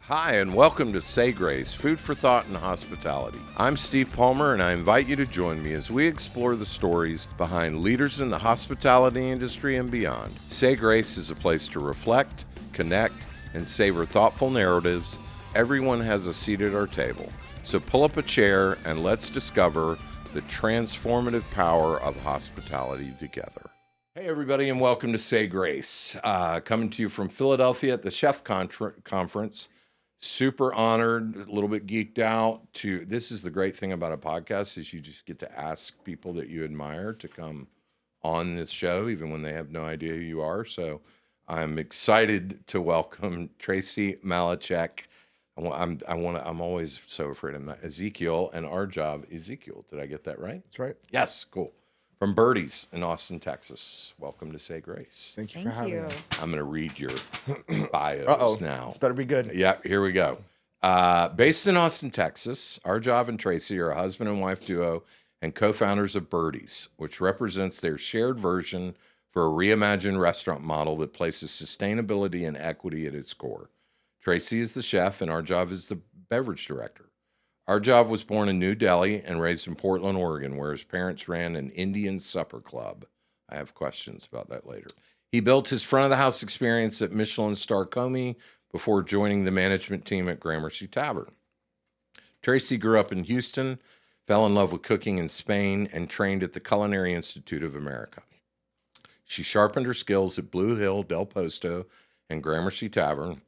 Hi, and welcome to Say Grace, Food for Thought and Hospitality. I'm Steve Palmer, and I invite you to join me as we explore the stories behind leaders in the hospitality industry and beyond. Say Grace is a place to reflect, connect, and savor thoughtful narratives. Everyone has a seat at our table. So pull up a chair and let's discover the transformative power of hospitality together. Hey, everybody, and welcome to Say Grace. Coming to you from Philadelphia at the Chef Conference. Super honored, a little bit geeked out this is the great thing about a podcast is you just get to ask people that you admire to come on this show, even when they have no idea who you are. So I'm excited to welcome Tracy Malechek. I'm always so afraid of that. Ezekiel and Arjav Ezekiel. Did I get that right? That's right. Yes, cool. From Birdie's in Austin, Texas. Welcome to Say Grace. Thank you for having us. I'm going to read your bios now. This better be good. Yeah, here we go. Based in Austin, Texas, Arjav and Tracy are a husband and wife duo and co-founders of Birdie's, which represents their shared version for a reimagined restaurant model that places sustainability and equity at its core. Tracy is the chef and Arjav is the beverage director. Arjav was born in New Delhi and raised in Portland, Oregon, where his parents ran an Indian supper club. I have questions about that later. He built his front-of-the-house experience at Michelin Star Comey before joining the management team at Gramercy Tavern. Tracy grew up in Houston, fell in love with cooking in Spain, and trained at the Culinary Institute of America. She sharpened her skills at Blue Hill, Del Posto, and Gramercy Tavern,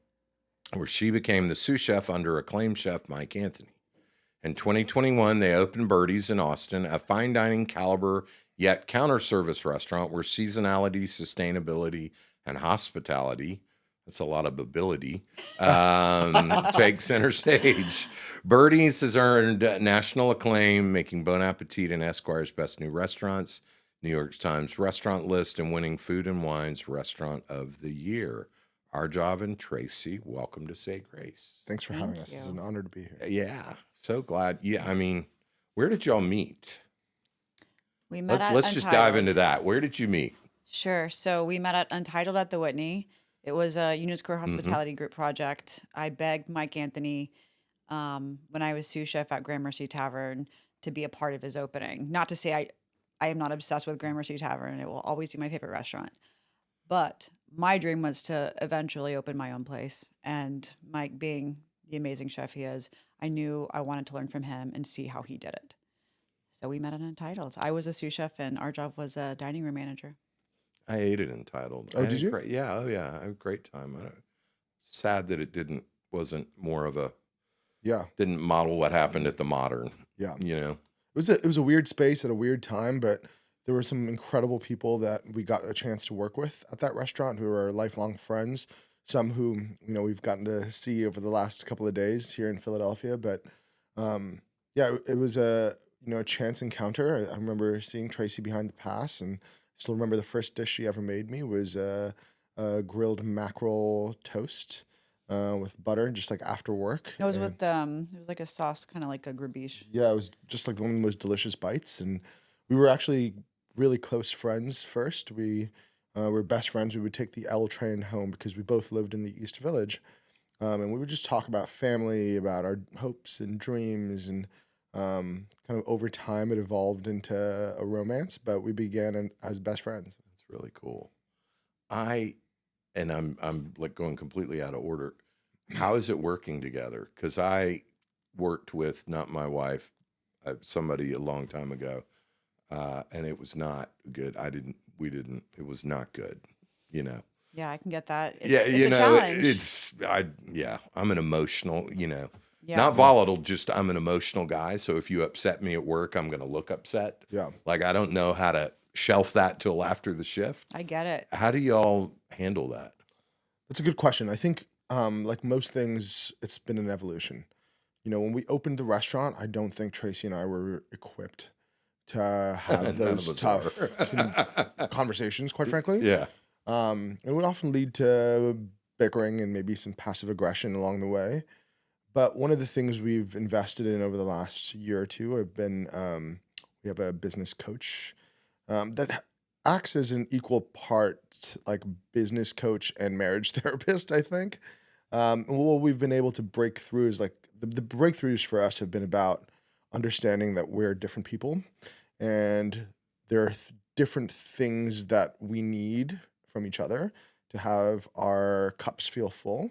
where she became the sous chef under acclaimed chef Mike Anthony. In 2021, they opened Birdie's in Austin, a fine dining caliber yet counter service restaurant where seasonality, sustainability, and hospitality, that's a lot of ability, take center stage. Birdie's has earned national acclaim, making Bon Appetit and Esquire's Best New Restaurants, New York Times Restaurant List, and winning Food and Wine's Restaurant of the Year. Arjav and Tracy, welcome to Say Grace. Thanks for having us. It's an honor to be here. Yeah. So glad. Yeah, I mean, where did y'all meet? We met at Let's just dive into that. Where did you meet? Sure. So we met at Untitled at the Whitney. It was a UNESCO hospitality group project. I begged Mike Anthony when I was sous chef at Gramercy Tavern to be a part of his opening. Not to say I am not obsessed with Gramercy Tavern. It will always be my favorite restaurant. But my dream was to eventually open my own place. And Mike, being the amazing chef he is, I knew I wanted to learn from him and see how he did it. So we met at Untitled. I was a sous chef and Arjav was a dining room manager. I ate it Untitled. Oh, did you? Yeah, I had a great time. Sad that it wasn't more of a, didn't model what happened at the Modern. Yeah. You know? It was a weird space at a weird time, but there were some incredible people that we got a chance to work with at that restaurant who are lifelong friends. Some who, we've gotten to see over the last couple of days here in Philadelphia. But, it was a chance encounter. I remember seeing Tracy behind the pass, and still remember the first dish she ever made me was a grilled mackerel toast with butter, just like after work. It was it was like a sauce, kind of like a grabiche. Yeah, it was just like one of the most delicious bites. And we were actually really close friends first. We were best friends. We would take the L train home because we both lived in the East Village. And we would just talk about family, about our hopes and dreams. And kind of over time, it evolved into a romance, but we began as best friends. That's really cool. I'm like going completely out of order. How is it working together? Because I worked with, not my wife, somebody a long time ago. And it was not good. It was not good, Yeah, I can get that. It's a challenge. I'm an emotional, not volatile, just I'm an emotional guy. So if you upset me at work, I'm going to look upset. Yeah. Like I don't know how to shelf that till after the shift. I get it. How do y'all handle that? That's a good question. I think, like most things, it's been an evolution. When we opened the restaurant, I don't think Tracy and I were equipped to have those tough conversations, quite frankly. Yeah. It would often lead to bickering and maybe some passive aggression along the way. But one of the things we've invested in over the last year or two have been, we have a business coach that acts as an equal part like business coach and marriage therapist, I think. What we've been able to break through is like the breakthroughs for us have been about understanding that we're different people, and there are different things that we need from each other to have our cups feel full.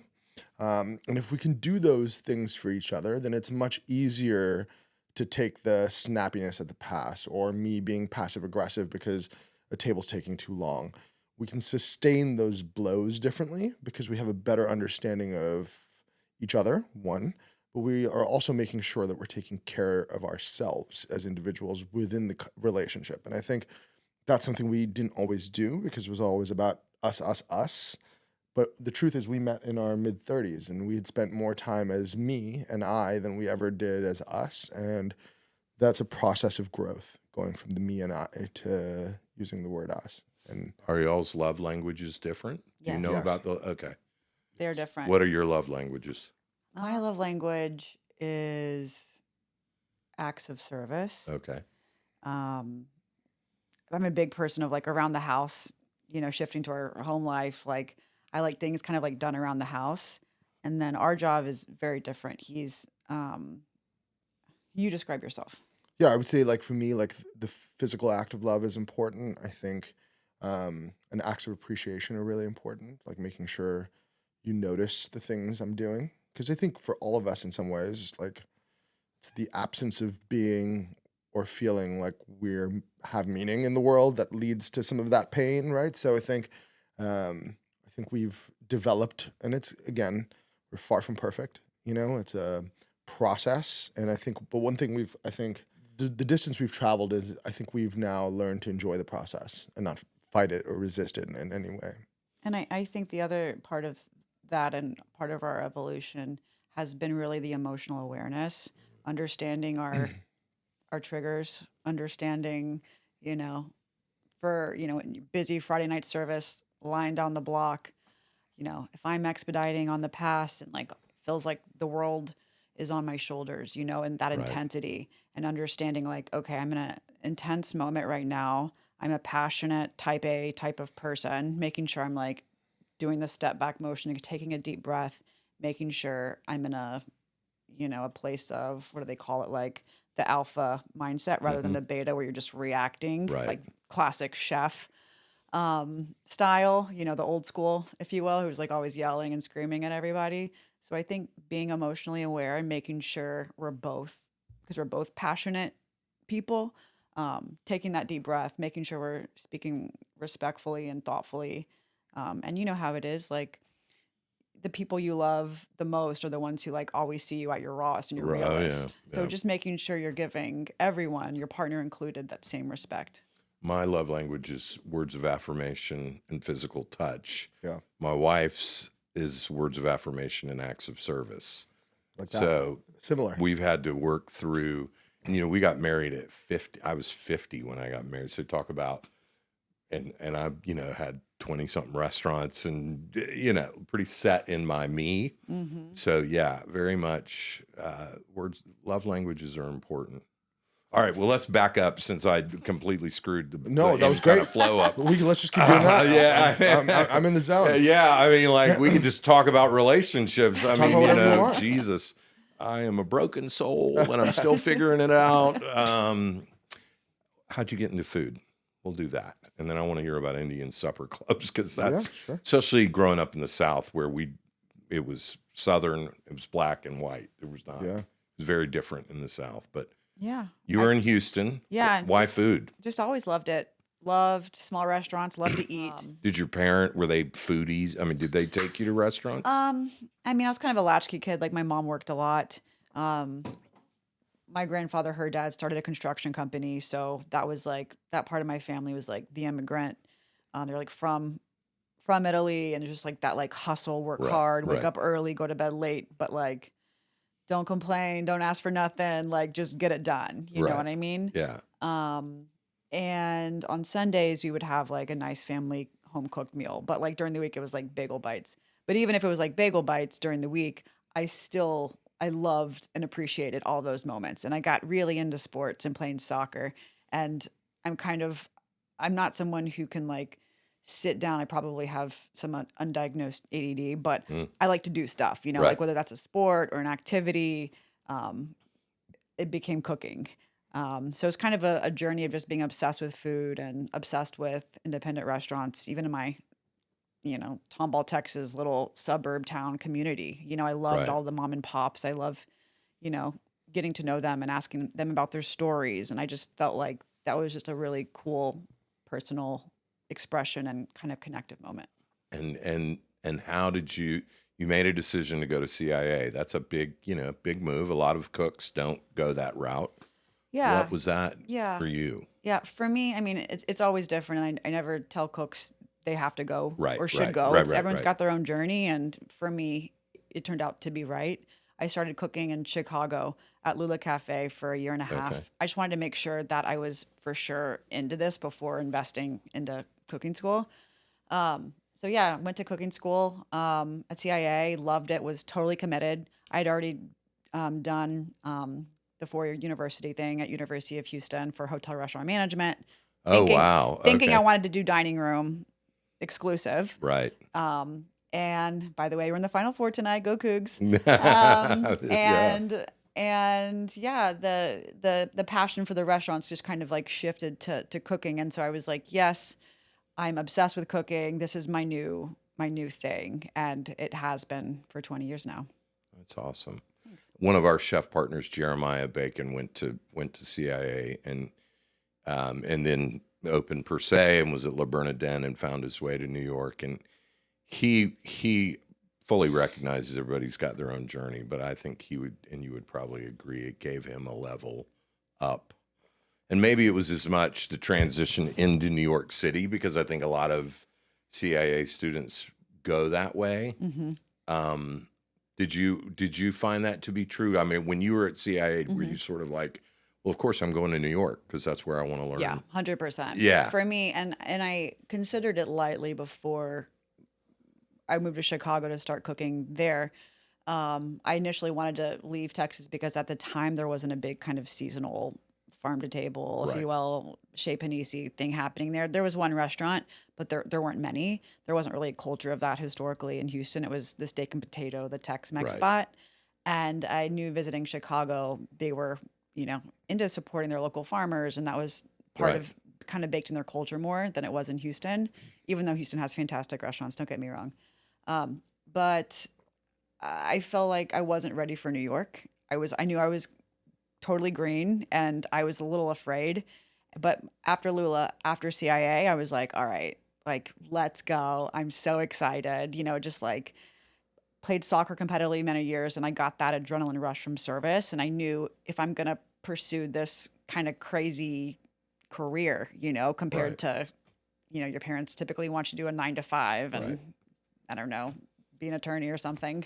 And if we can do those things for each other, then it's much easier to take the snappiness at the pass or me being passive aggressive because a table's taking too long. We can sustain those blows differently because we have a better understanding of each other, one, but we are also making sure that we're taking care of ourselves as individuals within the relationship. And I think that's something we didn't always do because it was always about us, us, us. But the truth is we met in our mid-30s and we had spent more time as me and I than we ever did as us. And that's a process of growth, going from the me and I to using the word us. And Are y'all's love languages different? Do you Yes. know Yes. about the? Okay. They're different. What are your love languages? My love language is acts of service. Okay. I'm a big person of like around the house, shifting to our home life. Like I like things kind of like done around the house. And then Arjav is very different. He's, you describe yourself. yeah, I would say like for me, like the physical act of love is important. I think and acts of appreciation are really important, like making sure you notice the things I'm doing. Because I think for all of us in some ways, like it's the absence of being or feeling like have meaning in the world that leads to some of that pain, right? So I think we've developed, and it's again, we're far from perfect. It's a process, and I think, but one thing I think the distance we've traveled is, I think we've now learned to enjoy the process and not fight it or resist it in any way. And I think the other part of that and part of our evolution has been really the emotional awareness, understanding our triggers, understanding, for, busy Friday night service, lying down the block, if I'm expediting on the pass and like feels like the world is on my shoulders, and that intensity and understanding like, okay, I'm in an intense moment right now. I'm a passionate type A type of person, making sure I'm like doing the step back motion, taking a deep breath, making sure I'm in a place of, what do they call it? Like the alpha mindset rather than the beta where you're just reacting, Right. like classic chef style, the old school, if you will, who's like always yelling and screaming at everybody. So I think being emotionally aware and making sure because we're both passionate people, taking that deep breath, making sure we're speaking respectfully and thoughtfully. And you know how it is, like the people you love the most are the ones who like always see you at your rawest and your Right, oh, yeah, realest. So yeah. just making sure you're giving everyone, your partner included, that same respect. My love language is words of affirmation and physical touch. Yeah, My wife's is words of affirmation and acts of service. like that. So Similar. we've had to work through, and we got married at 50. I was 50 when I got married. So talk about, and I, had 20 something restaurants and, pretty set in my me. Mm-hmm. So yeah, very much, love languages are important. All right, well, let's back up since I completely screwed the No, that was kind great. of flow up. Let's just keep doing that. Yeah. I'm in the zone. Yeah, I mean, like we could just talk about relationships. I Talk mean, about whatever you want. Jesus, I am a broken soul and I'm still figuring it out. How'd you get into food? We'll do that, and then I want to hear about Indian supper clubs because that's sure. especially growing up in the South where it was Southern, it was black and white. There was not. Yeah. It was very different in the South, but. Yeah. You were in Houston. Yeah. Why food? Just always loved it. Loved small restaurants, loved to eat. Did your were they foodies? I mean, did they take you to restaurants? I was kind of a latchkey kid. Like my mom worked a lot. My grandfather, her dad started a construction company. So that was like, that part of my family was like the immigrant. They're like from Italy and just like that, like hustle, work hard, wake up early, go to bed late, but like, don't complain, don't ask for nothing, like just get it done. You know what I mean? Yeah. And on Sundays we would have like a nice family home cooked meal, but like during the week it was like bagel bites. But even if it was like bagel bites during the week, I loved and appreciated all those moments. And I got really into sports and playing soccer. And I'm not someone who can like sit down. I probably have some undiagnosed ADD, but I like to do stuff, Right. like whether that's a sport or an activity. It became cooking. So it's kind of a journey of just being obsessed with food and obsessed with independent restaurants, even in my, Tomball, Texas, little suburb town community. I loved Right. all the mom and pops. I love, getting to know them and asking them about their stories. And I just felt like that was just a really cool personal expression and kind of connective moment. And how did you made a decision to go to CIA? That's a big move. A lot of cooks don't go that route. Yeah. What was that Yeah. for you? Yeah, for me, I mean, it's always different. And I never tell cooks they have to go Right, or should right, go. right, right, Everyone's right. got their own journey. And for me, it turned out to be right. I started cooking in Chicago at Lula Cafe for a year and a half. Okay. I just wanted to make sure that I was for sure into this before investing into cooking school. So yeah, went to cooking school at CIA, loved it, was totally committed. I'd already done the 4-year university thing at University of Houston for hotel restaurant management. Oh, wow. Thinking Okay. I wanted to do dining room exclusive. Right. And by the way, we're in the Final Four tonight. Go Cougs. Yeah. And yeah, the passion for the restaurants just kind of like shifted to cooking. And so I was like, yes, I'm obsessed with cooking. This is my new thing. And it has been for 20 years now. That's awesome. One of our chef partners, Jeremiah Bacon, went to CIA and then opened Per Se and was at La Bernardin and found his way to New York. And he fully recognizes everybody's got their own journey, but I think he would, and you would probably agree, it gave him a level up. And maybe it was as much the transition into New York City, because I think a lot of CIA students go that way. Mm-hmm. Did you find that to be true? I mean, when you were at CIA, were you sort of like, well, of course I'm going to New York because that's where I want to learn? Yeah, 100%. Yeah. For me, and I considered it lightly before I moved to Chicago to start cooking there. I initially wanted to leave Texas because at the time there wasn't a big kind of seasonal farm to table, if Right. you will, Chez Panisse thing happening there. There was one restaurant, but there weren't many. There wasn't really a culture of that historically in Houston. It was the steak and potato, the Tex-Mex Right. spot. And I knew visiting Chicago, they were, into supporting their local farmers. And that was part Right. of kind of baked in their culture more than it was in Houston, even though Houston has fantastic restaurants, don't get me wrong. But I felt like I wasn't ready for New York. I knew I was totally green and I was a little afraid. But after Lula, after CIA, I was like, all right, like, let's go. I'm so excited. Just like played soccer competitively many years and I got that adrenaline rush from service. And I knew if I'm going to pursue this kind of crazy career, compared Right. to, your parents typically want you to do a 9 to 5 and Right. I don't know, be an attorney or something,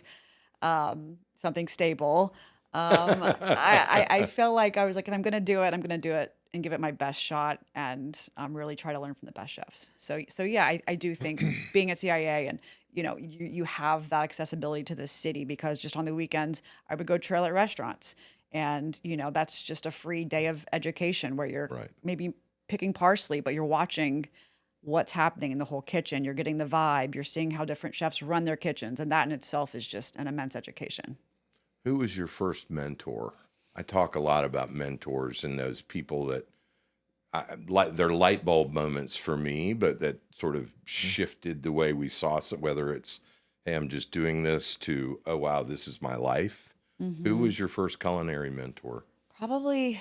something stable. I felt like I was like, if I'm going to do it, I'm going to do it and give it my best shot and really try to learn from the best chefs. So yeah, I do think being at CIA and, you have that accessibility to the city because just on the weekends, I would go trail at restaurants. And, that's just a free day of education where you're Right. maybe picking parsley, but you're watching what's happening in the whole kitchen. You're getting the vibe. You're seeing how different chefs run their kitchens. And that in itself is just an immense education. Who was your first mentor? I talk a lot about mentors and those people that they're light bulb moments for me, but that sort of shifted the way we saw it, whether it's, hey, I'm just doing this to, oh, wow, this is my life. Who was your first culinary mentor? Probably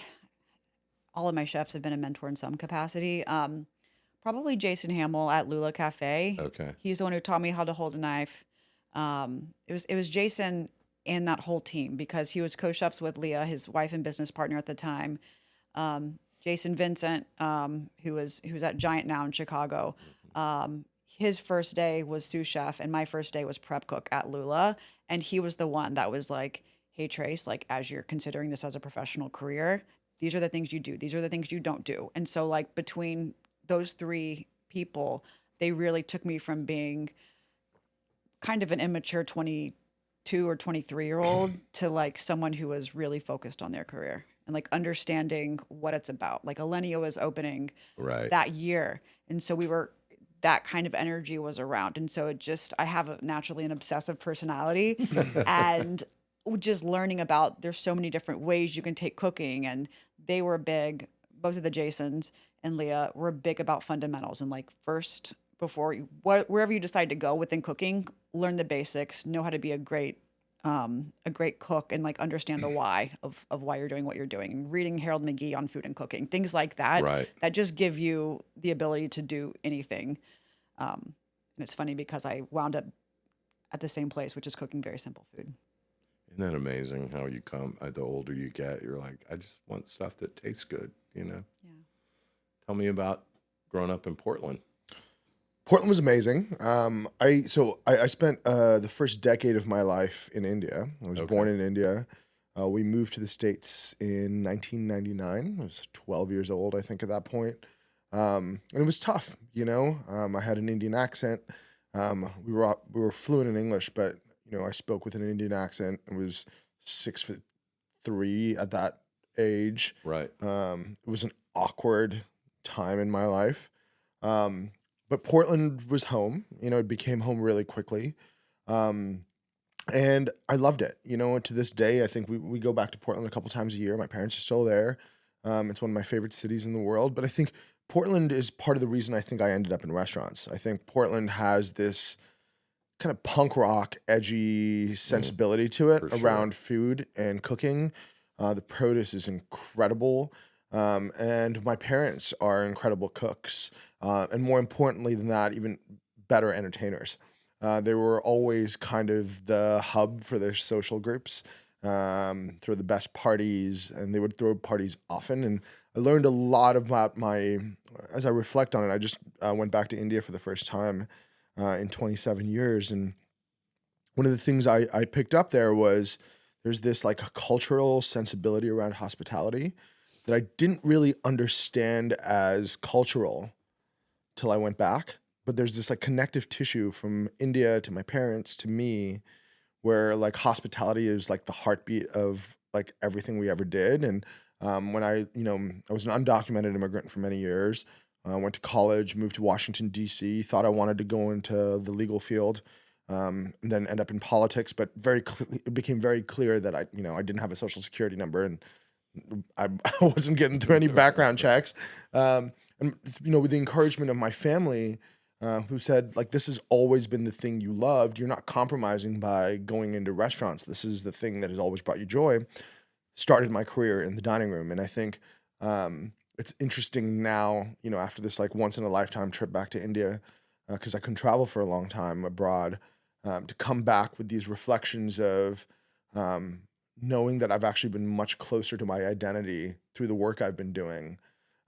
all of my chefs have been a mentor in some capacity. Probably Jason Hamill at Lula Cafe. Okay. He's the one who taught me how to hold a knife. It was Jason and that whole team because he was co-chefs with Leah, his wife and business partner at the time. Jason Vincent, who was at Giant now in Chicago. His first day was sous chef and my first day was prep cook at Lula. And he was the one that was like, hey, Trace, like as you're considering this as a professional career, these are the things you do. These are the things you don't do. And so like between those three people, they really took me from being kind of an immature 22 or 23-year-old to like someone who was really focused on their career and like understanding what it's about. Like Alenio was opening Right. that year. And so that kind of energy was around. And so I have naturally an obsessive personality and just learning about, there's so many different ways you can take cooking. And they were big, both of the Jasons and Leah were big about fundamentals. And like first, before wherever you decide to go within cooking, learn the basics, know how to be a great cook, and like understand the why of why you're doing what you're doing. Reading Harold McGee on food and cooking, things like that, Right. that just give you the ability to do anything. And it's funny because I wound up at the same place, which is cooking very simple food. Isn't that amazing how you come, the older you get, you're like, I just want stuff that tastes good, you know? Yeah. Tell me about growing up in Portland. Portland was amazing. I spent the first decade of my life in India. I was born in India. We moved to the States in 1999. I was 12 years old, I think, at that point. And it was tough, you know. I had an Indian accent. We were fluent in English, but you know, I spoke with an Indian accent. I was 6'3" at that age. Right. It was an awkward time in my life. But Portland was home. You know, it became home really quickly. And I loved it. You know, to this day, I think we go back to Portland a couple times a year. My parents are still there. It's one of my favorite cities in the world. But I think Portland is part of the reason I think I ended up in restaurants. I think Portland has this kind of punk rock, edgy sensibility to it around food and cooking. The produce is incredible. And my parents are incredible cooks. And more importantly than that, even better entertainers. They were always kind of the hub for their social groups, throw the best parties, and they would throw parties often. And I learned a lot about as I reflect on it, I just went back to India for the first time in 27 years. And one of the things I picked up there was there's this like a cultural sensibility around hospitality that I didn't really understand as cultural till I went back. But there's this like connective tissue from India to my parents to me, where like hospitality is like the heartbeat of like everything we ever did. And when I was an undocumented immigrant for many years, went to college, moved to Washington, D.C., thought I wanted to go into the legal field, and then end up in politics. But it became very clear that I didn't have a social security number, and I wasn't getting through any background checks. And with the encouragement of my family, who said, like, this has always been the thing you loved. You're not compromising by going into restaurants. This is the thing that has always brought you joy. Started my career in the dining room. And I think it's interesting now, after this like once in a lifetime trip back to India, because I couldn't travel for a long time abroad, to come back with these reflections of knowing that I've actually been much closer to my identity through the work I've been doing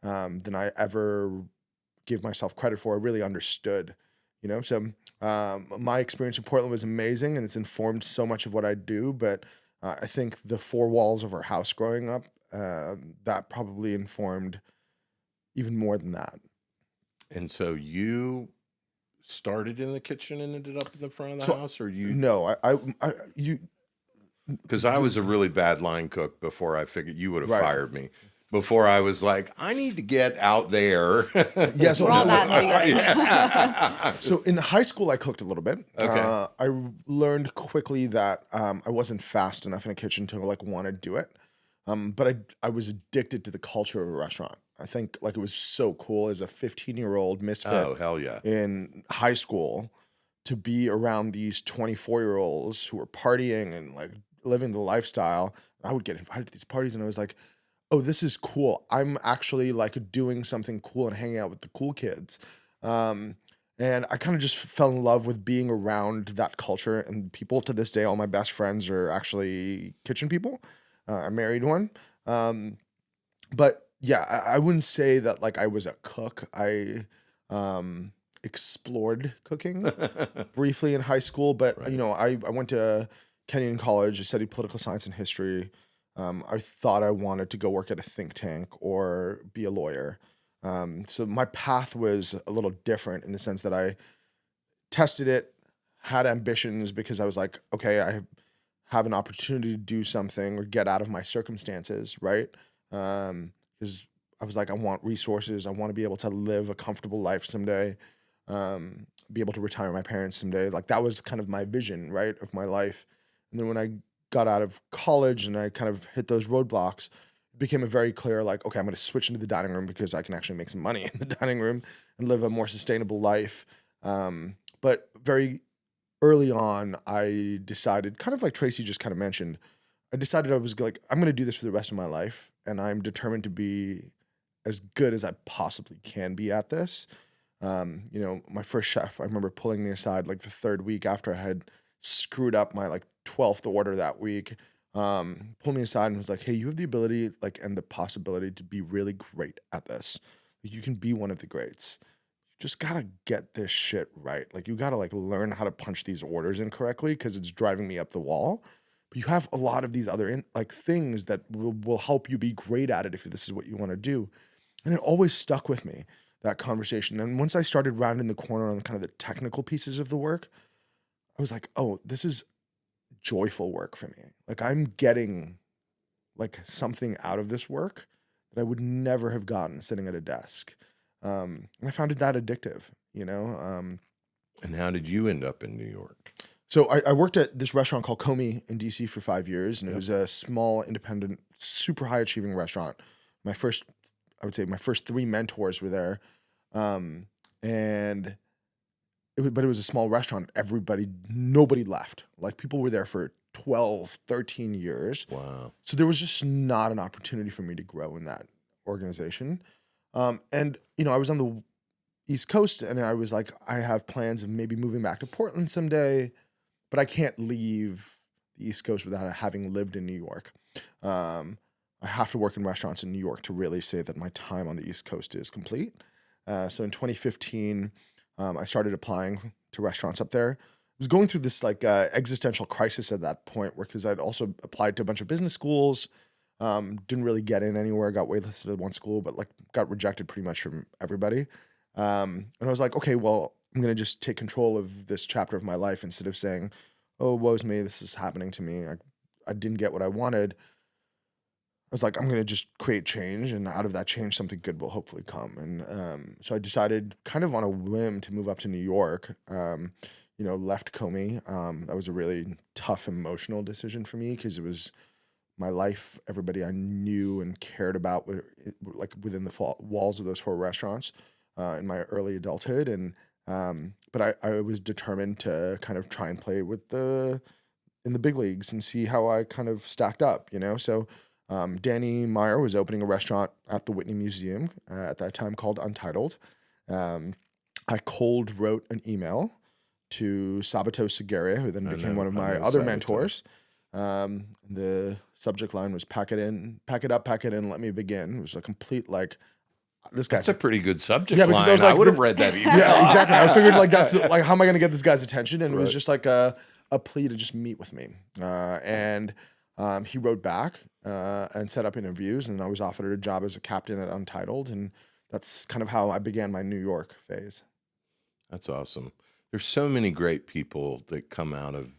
than I ever give myself credit for. I really understood, So my experience in Portland was amazing, and it's informed so much of what I do. But I think the four walls of our house growing up, that probably informed even more than that. And so you started in the kitchen and ended up in the front of the house, or you? No, Because I was a really bad line cook before I figured you would have fired me. Before I was like, I need to get out there. Yeah, so We're all that. So in high school, I cooked a little bit. Okay. I learned quickly that I wasn't fast enough in a kitchen to like want to do it. But I was addicted to the culture of a restaurant. I think like it was so cool as a 15-year-old misfit. Oh, hell yeah. In high school to be around these 24-year-olds who were partying and like living the lifestyle. I would get invited to these parties and I was like, oh, this is cool. I'm actually like doing something cool and hanging out with the cool kids. And I kind of just fell in love with being around that culture, and people to this day, all my best friends are actually kitchen people. I married one. But yeah, I wouldn't say that like I was a cook. I explored cooking briefly in high school, but I went to Kenyon College. I studied political science and history. I thought I wanted to go work at a think tank or be a lawyer. So my path was a little different in the sense that I tested it, had ambitions because I was like, okay, I have an opportunity to do something or get out of my circumstances, right? Because I was like, I want resources. I want to be able to live a comfortable life someday. be able to retire my parents someday. Like that was kind of my vision, right, of my life. And then when I got out of college and I kind of hit those roadblocks, it became a very clear, like, okay, I'm going to switch into the dining room because I can actually make some money in the dining room and live a more sustainable life. But very early on, I decided, kind of like Tracy just kind of mentioned, I decided I was like, I'm going to do this for the rest of my life. And I'm determined to be as good as I possibly can be at this. My first chef, I remember pulling me aside like the third week after I had screwed up my like 12th order that week, pulled me aside and was like, hey, you have the ability and the possibility to be really great at this. You can be one of the greats. You just got to get this shit right. Like you got to learn how to punch these orders in correctly because it's driving me up the wall. But you have a lot of these other things that will help you be great at it if this is what you want to do. And it always stuck with me, that conversation. And once I started rounding the corner on kind of the technical pieces of the work, I was like, oh, this is joyful work for me. Like I'm getting something out of this work that I would never have gotten sitting at a desk. And I found it that addictive, And how did you end up in New York? So I worked at this restaurant called Comey in DC for 5 years, and it was a small, independent, super high achieving restaurant. I would say my first 3 mentors were there. But it was a small restaurant. Nobody left. Like people were there for 12, 13 years. Wow. So there was just not an opportunity for me to grow in that organization. I was on the East Coast and I was like, I have plans of maybe moving back to Portland someday, but I can't leave the East Coast without having lived in New York. I have to work in restaurants in New York to really say that my time on the East Coast is complete. So in 2015, I started applying to restaurants up there. I was going through this existential crisis at that point because I'd also applied to a bunch of business schools, didn't really get in anywhere, got waitlisted at one school, but got rejected pretty much from everybody. And I was like, okay, well, I'm going to just take control of this chapter of my life instead of saying, oh, woe's me, this is happening to me. I didn't get what I wanted. I was like, I'm going to just create change, and out of that change, something good will hopefully come. And so I decided kind of on a whim to move up to New York, left Comey. That was a really tough emotional decision for me because it was my life, everybody I knew and cared about were within the walls of those 4 restaurants in my early adulthood. But I was determined to kind of try and play in the big leagues and see how I kind of stacked up, So Danny Meyer was opening a restaurant at the Whitney Museum at that time called Untitled. I cold wrote an email to Sabato Seguria, who then became one of my other mentors. The subject line was pack it in, let me begin. It was a complete this guy's... That's a pretty good subject Yeah, line. I would have read that email. Yeah, exactly. I figured that's how am I going to get this guy's attention? And it was just a plea to just meet with me. He wrote back and set up interviews, and I was offered a job as a captain at Untitled, and that's kind of how I began my New York phase. That's awesome. There's so many great people that come out of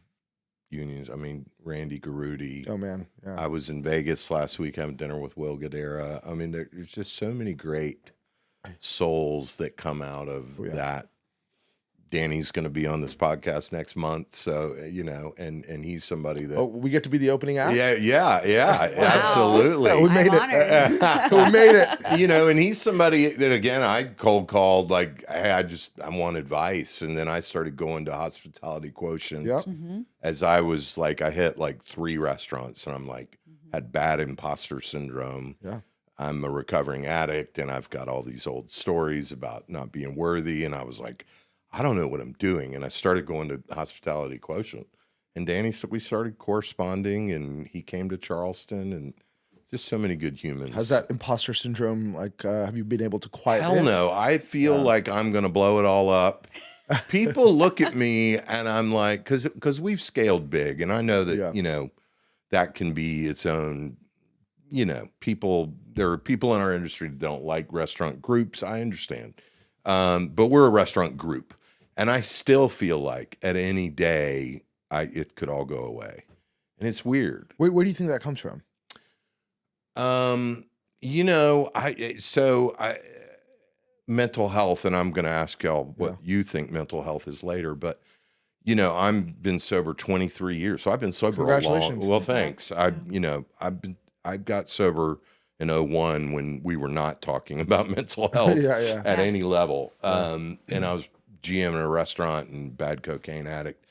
unions. I mean, Randy Garudi. Oh, man. Yeah. I was in Vegas last week having dinner with Will Guidera. I mean, there's just so many great souls that come out of that. Danny's going to be on this podcast next month, so and he's somebody that we get to be the opening act. Yeah, absolutely. Yeah, we made it. We made it. And he's somebody that again I cold called hey, I want advice, and then I started going to Hospitality Quotient as I was I hit 3 restaurants, and I'm had bad imposter syndrome. Yeah. I'm a recovering addict, and I've got all these old stories about not being worthy, and I was like, I don't know what I'm doing. And I started going to Hospitality Quotient. And Danny said we started corresponding, and he came to Charleston, and just so many good humans. Has that imposter syndrome, have you been able to quiet it? Hell no. I feel like I'm going to blow it all up. People look at me, and I'm like, because we've scaled big, and I know that, that can be its own, there are people in our industry that don't like restaurant groups. I understand. But we're a restaurant group, and I still feel like at any day it could all go away, and it's weird. Where do you think that comes from? mental health, and I'm going to ask y'all what you think mental health is later, but I've been sober 23 years, so I've been sober a long. Congratulations. Well, thanks. I got sober in '01 when we were not talking about mental health at any level. And I was GM in a restaurant and bad cocaine addict.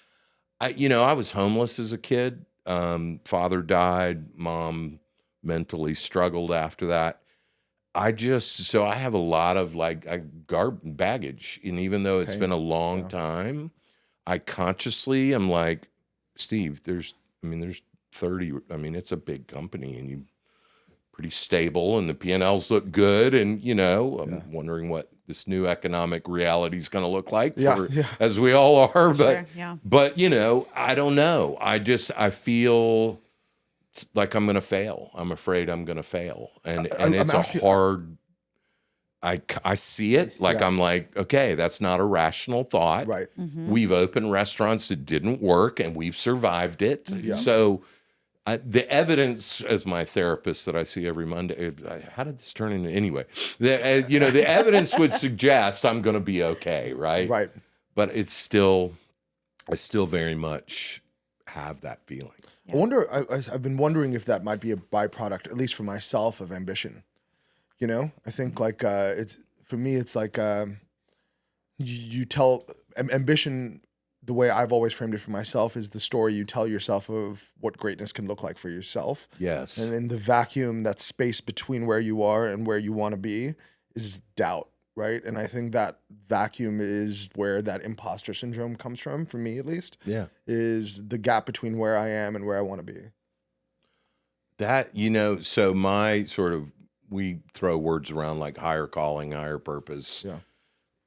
I was homeless as a kid. Father died. Mom mentally struggled after that. So I have a lot of baggage. And even though it's been a long time, I consciously am like, Steve, there's 30, it's a big company and you pretty stable and the P&Ls look good. And, I'm wondering what this new economic reality is going to look like as we all are. But, I don't know. I feel like I'm going to fail. I'm afraid I'm going to fail. And it's a hard, I see it like, I'm like, okay, that's not a rational thought. Right. Mm-hmm. We've opened restaurants that didn't work and we've survived it. Yeah. So the evidence, as my therapist that I see every Monday, how did this turn into anyway? The evidence would suggest I'm going to be okay. Right. Right. But I still very much have that feeling. I wonder. I've been wondering if that might be a byproduct, at least for myself, of ambition. I think it's for me. It's like you tell ambition. The way I've always framed it for myself is the story you tell yourself of what greatness can look like for yourself. Yes. And in the vacuum, that space between where you are and where you want to be is doubt, right? And I think that vacuum is where that imposter syndrome comes from, for me at least. Yeah. Is the gap between where I am and where I want to be. That, so my sort of, we throw words around like higher calling, higher purpose. Yeah.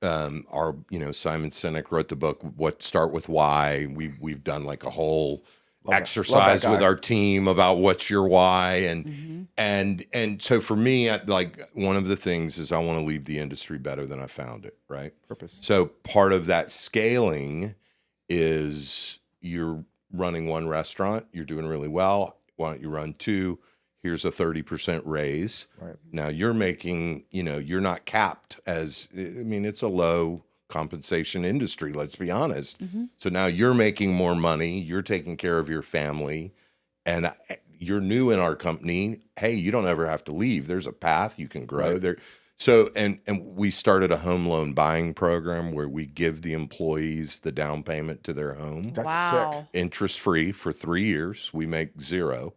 Simon Sinek wrote the book, Start With Why. We've done like a whole exercise Love with our team about what's your why. And so for me, one of the things is I want to leave the industry better than I found it. Right. Purpose. So part of that scaling is you're running one restaurant, you're doing really well. Why don't you run two? Here's a 30% raise. Right. Now you're making, you're not capped it's a low compensation industry, let's be honest. Mm-hmm. So now you're making more money, you're taking care of your family, and you're new in our company. Hey, you don't ever have to leave. There's a path you can grow there. So, and we started a home loan buying program where we give the employees the down payment to their home. That's sick. Interest free for 3 years. We make zero.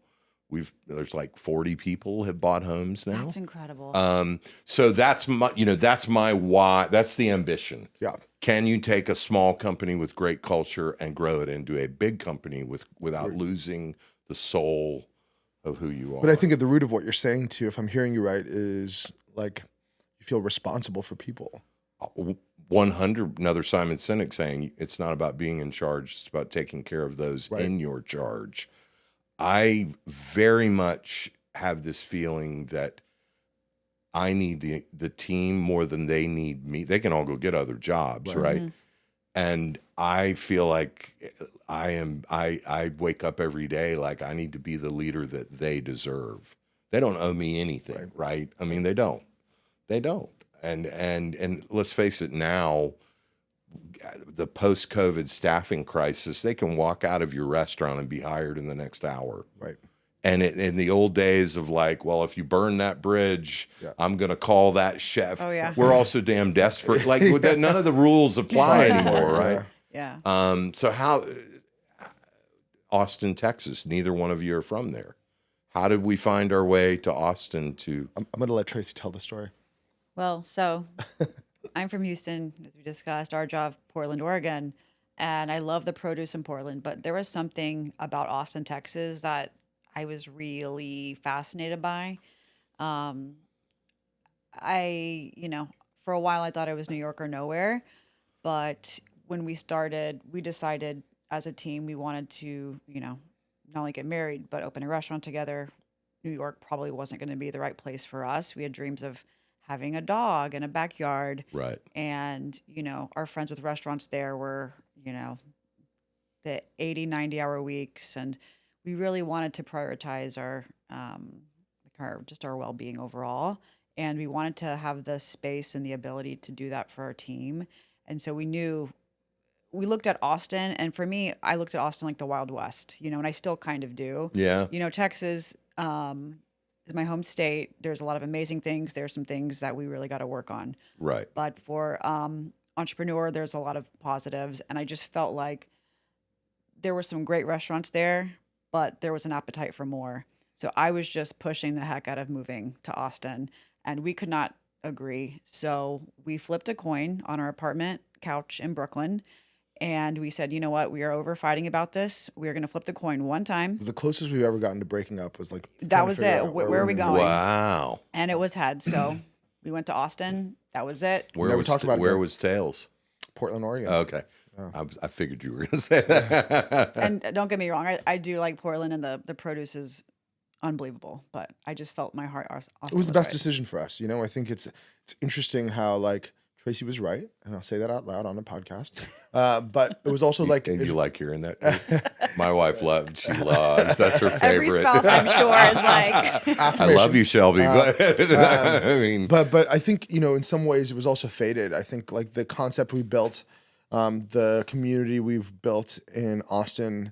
There's like 40 people have bought homes now. That's incredible. So that's my why. That's the ambition. Yeah. Can you take a small company with great culture and grow it into a big company without losing the soul of who you are? But I think at the root of what you're saying too, if I'm hearing you right, is like you feel responsible for people. 100. Another Simon Sinek saying it's not about being in charge; it's about taking care of those in your charge. I very much have this feeling that I need the team more than they need me. They can all go get other jobs, right? Mm-hmm. And I feel like I wake up every day like I need to be the leader that they deserve. They don't owe me anything, right? I mean, they don't. And let's face it now, the post-COVID staffing crisis, they can walk out of your restaurant and be hired in the next hour. Right. And in the old days of like, well, if you burn that bridge, I'm going to call that chef. Oh, yeah. We're also damn desperate. Like with that, none of the rules apply anymore, right? Yeah. So how, Austin, Texas, neither one of you are from there. How did we find our way to Austin to? I'm going to let Tracy tell the story. Well, so I'm from Houston, as we discussed, Arjav, Portland, Oregon, and I love the produce in Portland, but there was something about Austin, Texas that I was really fascinated by. For a while I thought I was New York or nowhere, but when we decided as a team we wanted to, not only get married, but open a restaurant together. New York probably wasn't going to be the right place for us. We had dreams of having a dog and a backyard. Right. And, our friends with restaurants there were, the 80, 90-hour weeks. And we really wanted to prioritize our well-being overall. and we wanted to have the space and the ability to do that for our team. And so we looked at Austin, and for me, I looked at Austin like the Wild West, and I still kind of do. Yeah. Texas is my home state. There's a lot of amazing things. There's some things that we really got to work on. Right. But for entrepreneur, there's a lot of positives, and I just felt like there were some great restaurants there, but there was an appetite for more. So I was just pushing the heck out of moving to Austin, and we could not agree. So we flipped a coin on our apartment couch in Brooklyn, and we said, you know what? We are over fighting about this. We're going to flip the coin one time. The closest we've ever gotten to breaking up was like That was it. Where are we going? Wow. And it was head. So we went to Austin. That was it. Where was Tails? Portland, Oregon. Okay. I figured you were going to say that. And don't get me wrong. I do like Portland, and the produce is unbelievable. But I just felt my heart. Austin it was the best right. decision for us. I think it's interesting how like Tracy was right, and I'll say that out loud on the podcast. But it was also like... And you like hearing that? My wife loves. That's her favorite. Every spouse, I'm sure, is like... I love you, Shelby. But I mean... But I think, in some ways it was also fated. I think like the concept we built, the community we've built in Austin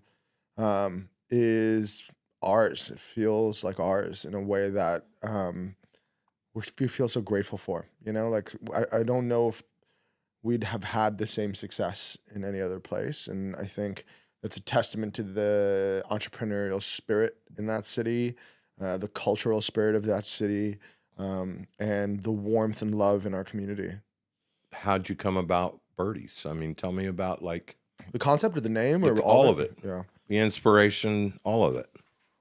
is ours. It feels like ours in a way that... we feel so grateful for, like I don't know if we'd have had the same success in any other place. And I think that's a testament to the entrepreneurial spirit in that city, the cultural spirit of that city, and the warmth and love in our community. How'd you come about Birdies? I mean, tell me about like the concept of the name or all of it. Yeah. The inspiration, all of it.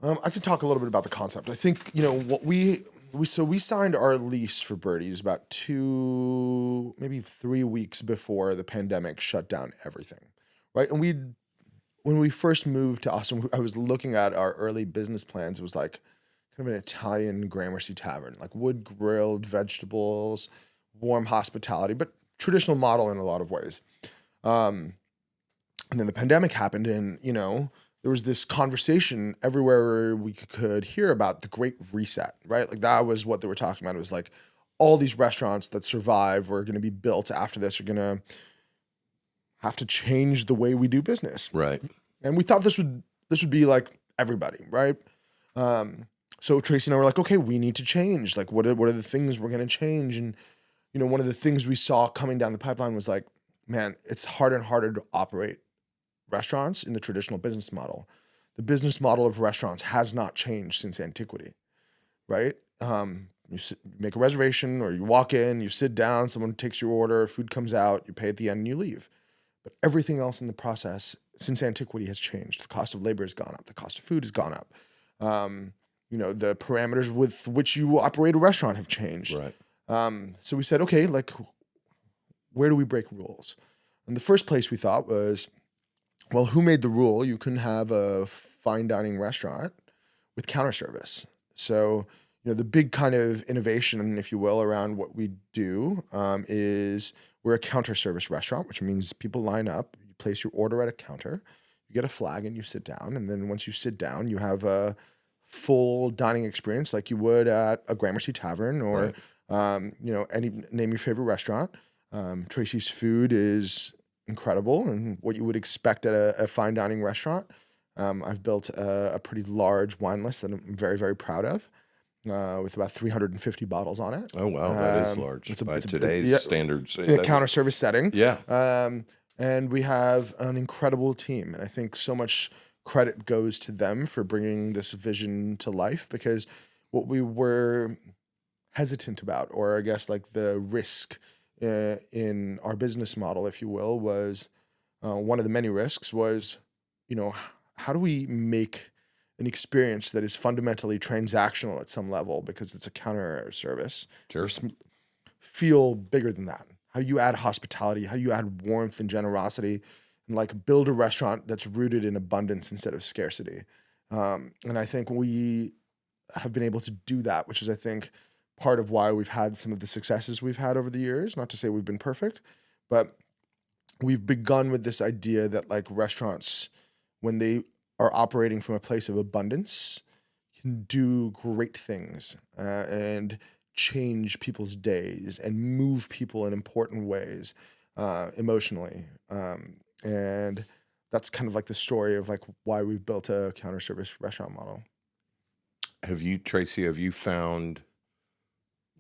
I can talk a little bit about the concept. I think, what we signed our lease for Birdies about 2, maybe 3 weeks before the pandemic shut down everything, right? And when we first moved to Austin, I was looking at our early business plans. It was like kind of an Italian Gramercy tavern, like wood grilled vegetables, warm hospitality, but traditional model in a lot of ways. And then the pandemic happened, and there was this conversation everywhere we could hear about the Great Reset, right? Like that was what they were talking about. It was like all these restaurants that survive or are going to be built after this are going to have to change the way we do business. Right. And we thought this would be like everybody, right? So Tracy and I were like, okay, we need to change. Like what are the things we're going to change? And, one of the things we saw coming down the pipeline was like, man, it's harder and harder to operate restaurants in the traditional business model. The business model of restaurants has not changed since antiquity, right? You make a reservation or you walk in, you sit down, someone takes your order, food comes out, you pay at the end and you leave. But everything else in the process since antiquity has changed. The cost of labor has gone up. The cost of food has gone up. The parameters with which you operate a restaurant have changed. Right. So we said, okay, like where do we break rules? And the first place we thought was, well, who made the rule you couldn't have a fine dining restaurant with counter service? So, the big kind of innovation, if you will, around what we do is we're a counter service restaurant, which means people line up, you place your order at a counter, you get a flag and you sit down. And then once you sit down, you have a full dining experience like you would at a Gramercy Tavern or, name your favorite restaurant. Tracy's food is incredible and what you would expect at a fine dining restaurant. I've built a pretty large wine list that I'm very, very proud of, with about 350 bottles on it. Oh, wow. That is large by today's standards. In a counter service setting. Yeah. And we have an incredible team. And I think so much credit goes to them for bringing this vision to life, because what we were hesitant about, or I guess like the risk in our business model, if you will, was one of the many risks was, how do we make an experience that is fundamentally transactional at some level because it's a counter service? Sure. Feel bigger than that. How do you add hospitality? How do you add warmth and generosity and like build a restaurant that's rooted in abundance instead of scarcity? And I think we have been able to do that, which is, I think, part of why we've had some of the successes we've had over the years. Not to say we've been perfect, but we've begun with this idea that like restaurants, when they are operating from a place of abundance, can do great things and change people's days and move people in important ways emotionally. And that's kind of like the story of like why we've built a counter service restaurant model. Tracy, have you found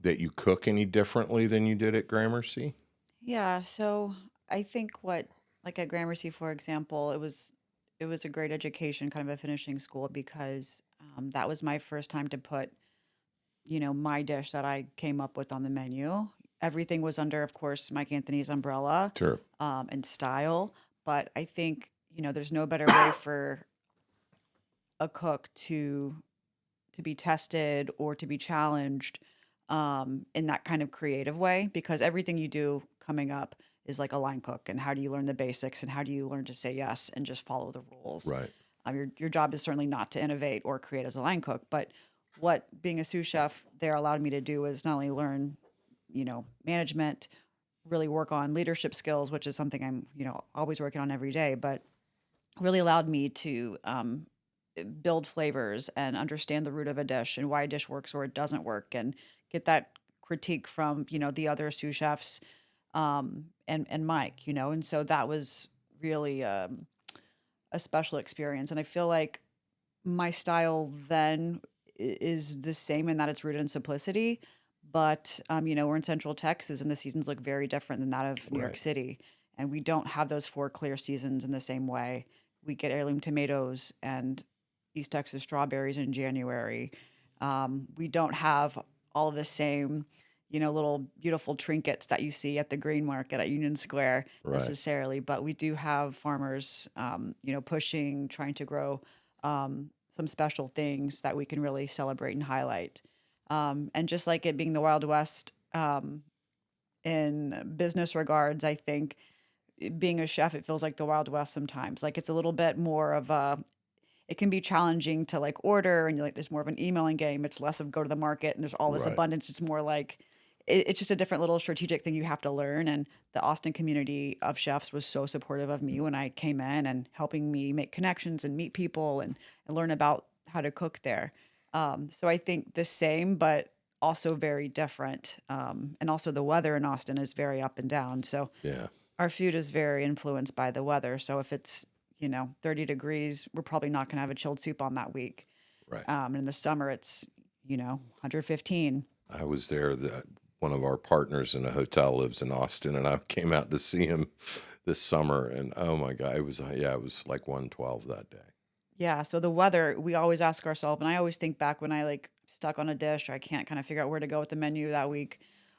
that you cook any differently than you did at Gramercy? Yeah, so I think like at Gramercy, for example, it was a great education, kind of a finishing school, because that was my first time to put, my dish that I came up with on the menu. Everything was under, of course, Mike Anthony's umbrella, Sure. and style. But I think, there's no better way for a cook to be tested or to be challenged in that kind of creative way, because everything you do coming up is like a line cook, and how do you learn the basics, and how do you learn to say yes and just follow the rules. Right. Your job is certainly not to innovate or create as a line cook, but what being a sous chef there allowed me to do is not only learn, management, really work on leadership skills, which is something I'm, always working on every day, but really allowed me to build flavors and understand the root of a dish and why a dish works or it doesn't work, and get that critique from, the other sous chefs, and Mike, and so that was really a special experience. And I feel like my style then is the same in that it's rooted in simplicity, but, we're in Central Texas and the seasons look very different than that of New York Right. City. And we don't have those 4 clear seasons in the same way. We get heirloom tomatoes and East Texas strawberries in January. We don't have all of the same, little beautiful trinkets that you see at the grain market at Union Square Right. necessarily, but we do have farmers, pushing, trying to grow some special things that we can really celebrate and highlight. And just like it being the Wild West in business regards, I think being a chef, it feels like the Wild West sometimes. Like it's a little bit more of it can be challenging to like order, and you're like, there's more of an emailing game. It's less of go to the market and there's all this Right. abundance. It's more like, it's just a different little strategic thing you have to learn. And the Austin community of chefs was so supportive of me when I came in, and helping me make connections and meet people and learn about how to cook there. So I think the same, but also very different. And also the weather in Austin is very up and down. So Yeah. our food is very influenced by the weather. So if it's, 30 degrees, we're probably not going to have a chilled soup on that week. Right. In the summer, it's, 115. I was there. One of our partners in a hotel lives in Austin, and I came out to see him this summer, and oh my God, it was like 112 that day. Yeah. So the weather, we always ask ourselves, and I always think back when I like stuck on a dish or I can't kind of figure out where to go with the menu that week.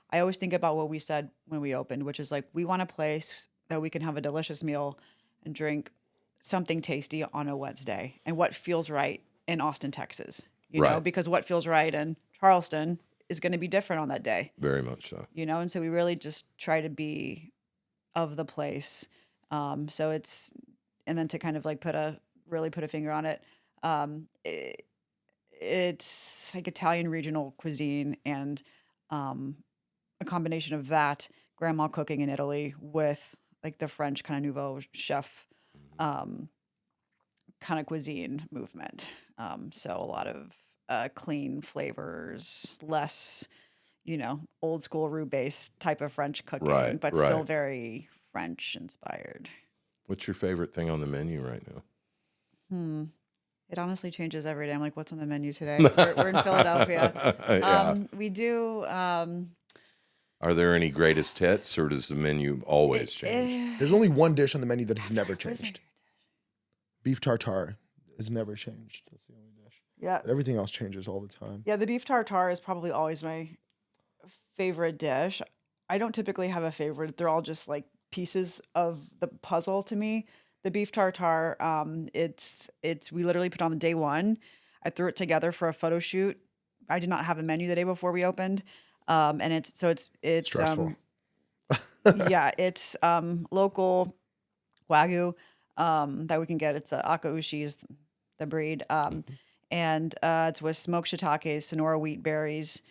I always think about what we said when we opened, which is like, we want a place that we can have a delicious meal and drink something tasty on a Wednesday, and what feels right in Austin, Texas, Right. because what feels right in Charleston is going to be different on that day, Very much so. and so we really just try to be of the place. So it's, and then to kind of like put a finger on it. It's like Italian regional cuisine, and a combination of that, grandma cooking in Italy with like the French kind of nouveau chef kind of cuisine movement. So a lot of clean flavors, less, old school roux based type of French cooking, Right, but still right. very French inspired. What's your favorite thing on the menu right now? It honestly changes every day. I'm like, what's on the menu today? We're in Philadelphia. Yeah. We do. Are there any greatest hits, or does the menu always change? There's only one dish on the menu that has never What is my changed. Beef tartare has never changed. That's the only dish. Yeah. But everything else changes all the time. Yeah, the beef tartare is probably always my favorite dish. I don't typically have a favorite. They're all just like pieces of the puzzle to me. The beef tartare, it's we literally put on the day one. I threw it together for a photo shoot. I did not have a menu the day before we opened. And it's Stressful. yeah, it's local Wagyu that we can get. It's Akaushi is the breed. And it's with smoked shiitakes, Sonora wheat berries,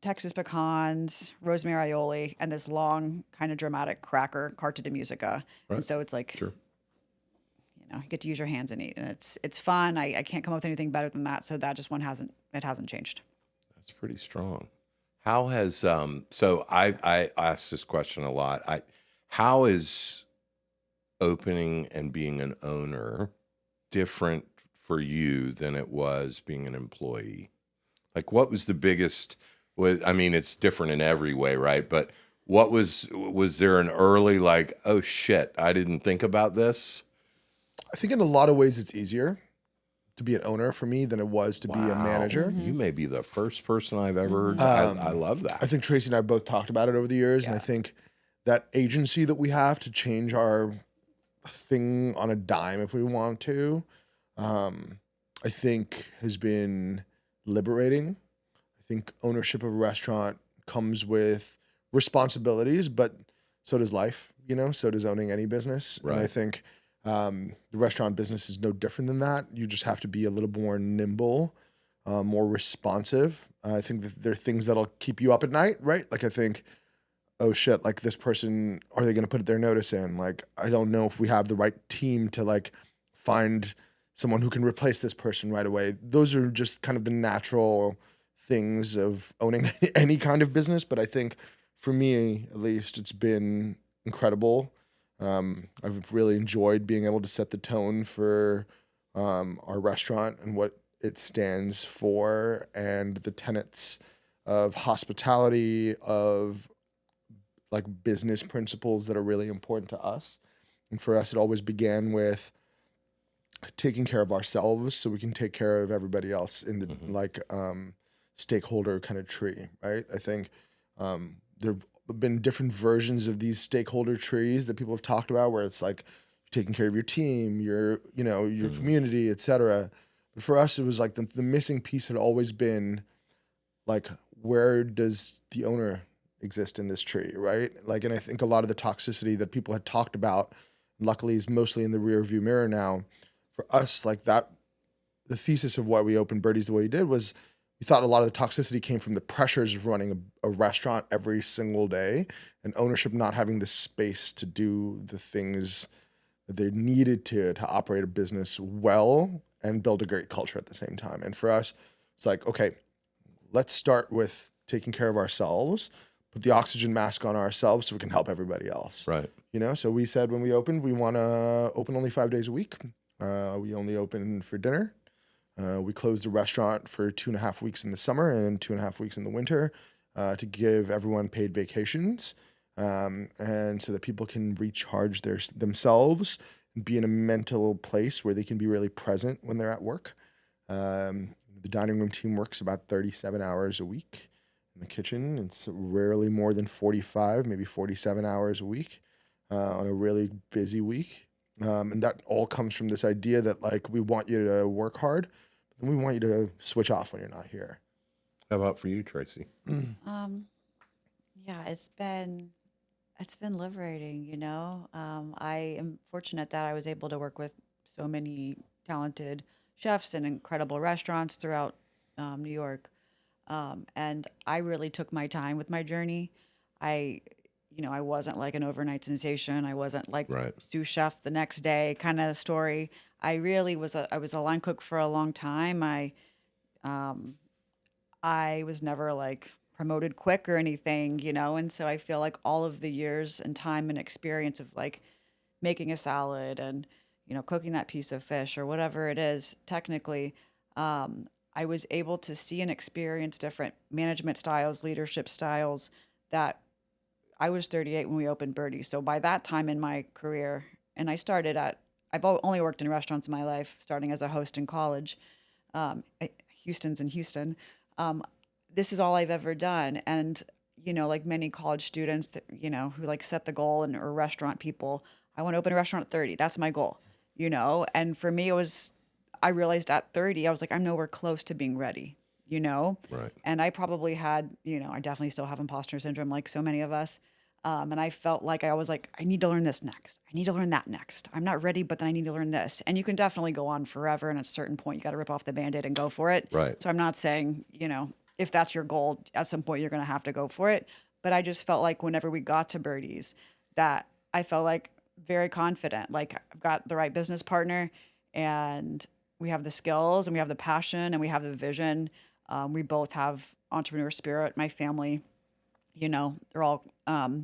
Texas pecans, rosemary aioli, and this long kind of dramatic cracker, carta de musica. Right. And so it's like, Sure. you get to use your hands and eat, and it's fun. I can't come up with anything better than that. So that just one hasn't changed. That's pretty strong. How has so I ask this question a lot. How is opening and being an owner different for you than it was being an employee? Like, what was the biggest? I mean, it's different in every way, right? But what was there an early like, oh shit, I didn't think about this? I think in a lot of ways it's easier to be an owner for me than it was to be a manager. You may be the first person I've ever heard. I love that. I think Tracy and I both talked about it over the years, and I think that agency that we have to change our thing on a dime if we want to, I think has been liberating. I think ownership of a restaurant comes with responsibilities, but so does life, so does owning any business. Right. And I think the restaurant business is no different than that. You just have to be a little more nimble, more responsive. I think that there are things that'll keep you up at night, right? Like I think, oh shit, like this person, are they going to put their notice in? Like, I don't know if we have the right team to like find someone who can replace this person right away. Those are just kind of the natural things of owning any kind of business. But I think for me, at least, it's been incredible. I've really enjoyed being able to set the tone for our restaurant and what it stands for and the tenets of hospitality, of like business principles that are really important to us. And for us, it always began with taking care of ourselves so we can take care of everybody else in the stakeholder kind of tree, right? I think there have been different versions of these stakeholder trees that people have talked about where it's like taking care of your team, your community, et cetera. But for us, it was like the missing piece had always been like, where does the owner exist in this tree, right? Like, and I think a lot of the toxicity that people had talked about, luckily, is mostly in the rear view mirror now. For us, like that, the thesis of why we opened Birdie's the way we did was we thought a lot of the toxicity came from the pressures of running a restaurant every single day and ownership not having the space to do the things that they needed to operate a business well and build a great culture at the same time. And for us, it's like, okay, let's start with taking care of ourselves, put the oxygen mask on ourselves so we can help everybody else. Right. So we said when we opened, we want to open only 5 days a week. We only open for dinner. We closed the restaurant for 2.5 weeks in the summer and 2.5 weeks in the winter to give everyone paid vacations and so that people can recharge themselves and be in a mental place where they can be really present when they're at work. The dining room team works about 37 hours a week in the kitchen. It's rarely more than 45, maybe 47 hours a week on a really busy week. And that all comes from this idea that like we want you to work hard, but then we want you to switch off when you're not here. How about for you, Tracy? Yeah, it's been liberating, I am fortunate that I was able to work with so many talented chefs and incredible restaurants throughout New York. And I really took my time with my journey. I wasn't like an overnight sensation. I wasn't like sous chef the next day kind of story. I really was I was a line cook for a long time. I was never like promoted quick or anything, and so I feel like all of the years and time and experience of like making a salad and, cooking that piece of fish or whatever it is, technically, I was able to see and experience different management styles, leadership styles that I was 38 when we opened Birdie. So by that time in my career, and I've only worked in restaurants in my life, starting as a host in college. Houston's in Houston. This is all I've ever done. And, like many college students that, who like set the goal or restaurant people, I want to open a restaurant at 30. That's my goal, and for me, I realized at 30, I was like, I'm nowhere close to being ready, Right. And I probably had, I definitely still have imposter syndrome like so many of us. And I felt like I was like, I need to learn this next. I need to learn that next. I'm not ready, but then I need to learn this. And you can definitely go on forever. And at a certain point, you got to rip off the Band-Aid and go for it. Right. So I'm not saying, if that's your goal, at some point you're going to have to go for it. But I just felt like whenever we got to Birdie's, that I felt like very confident. Like I've got the right business partner and we have the skills and we have the passion and we have the vision. We both have entrepreneur spirit. My family, they're all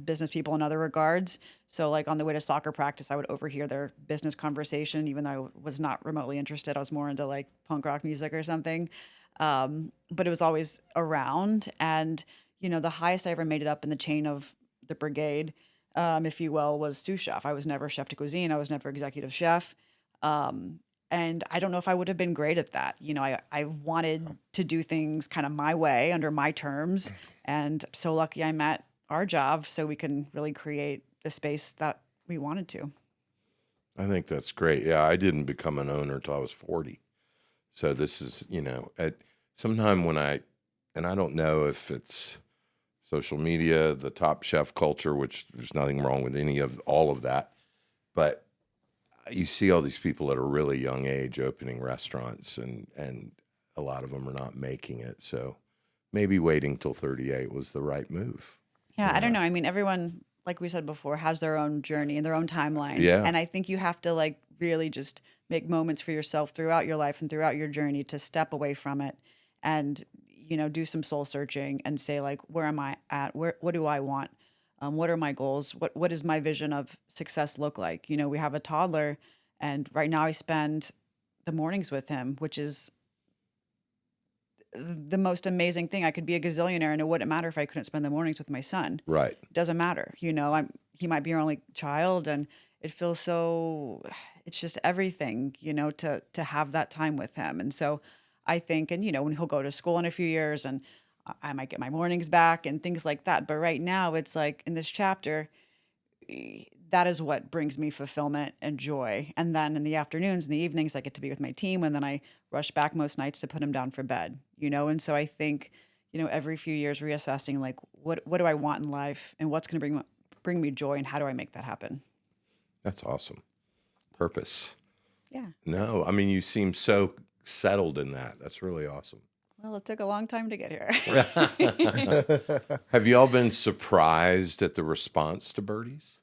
business people in other regards. So like on the way to soccer practice, I would overhear their business conversation, even though I was not remotely interested. I was more into like punk rock music or something. But it was always around. And, the highest I ever made it up in the chain of the brigade, if you will, was sous chef. I was never chef de cuisine. I was never executive chef. And I don't know if I would have been great at that. I wanted to do things kind of my way under my terms. And I'm so lucky I met Arjav so we can really create the space that we wanted to. I think that's great. Yeah, I didn't become an owner till I was 40. So this is, at sometime when and I don't know if it's social media, the Top Chef culture, which there's nothing wrong with all of that, but you see all these people at a really young age opening restaurants, and a lot of them are not making it. So maybe waiting till 38 was the right move. Yeah, I don't know. I mean, everyone, like we said before, has their own journey and their own timeline. Yeah. And I think you have to like really just make moments for yourself throughout your life and throughout your journey to step away from it and, do some soul searching and say like, where am I at? What do I want? What are my goals? What does my vision of success look like? We have a toddler, and right now I spend the mornings with him, which is the most amazing thing. I could be a gazillionaire and it wouldn't matter if I couldn't spend the mornings with my son. Right. It doesn't matter. He might be our only child, and it feels so, it's just everything, to have that time with him. And so I think, and when he'll go to school in a few years and I might get my mornings back and things like that. But right now it's like in this chapter, that is what brings me fulfillment and joy. And then in the afternoons and the evenings, I get to be with my team. And then I rush back most nights to put him down for bed, And so I think, every few years reassessing, like, what do I want in life and what's going to bring me joy and how do I make that happen? That's awesome. Purpose. Yeah. No, I mean, you seem so settled in that. That's really awesome. Well, it took a long time to get here. Have you all been surprised at the response to Birdies?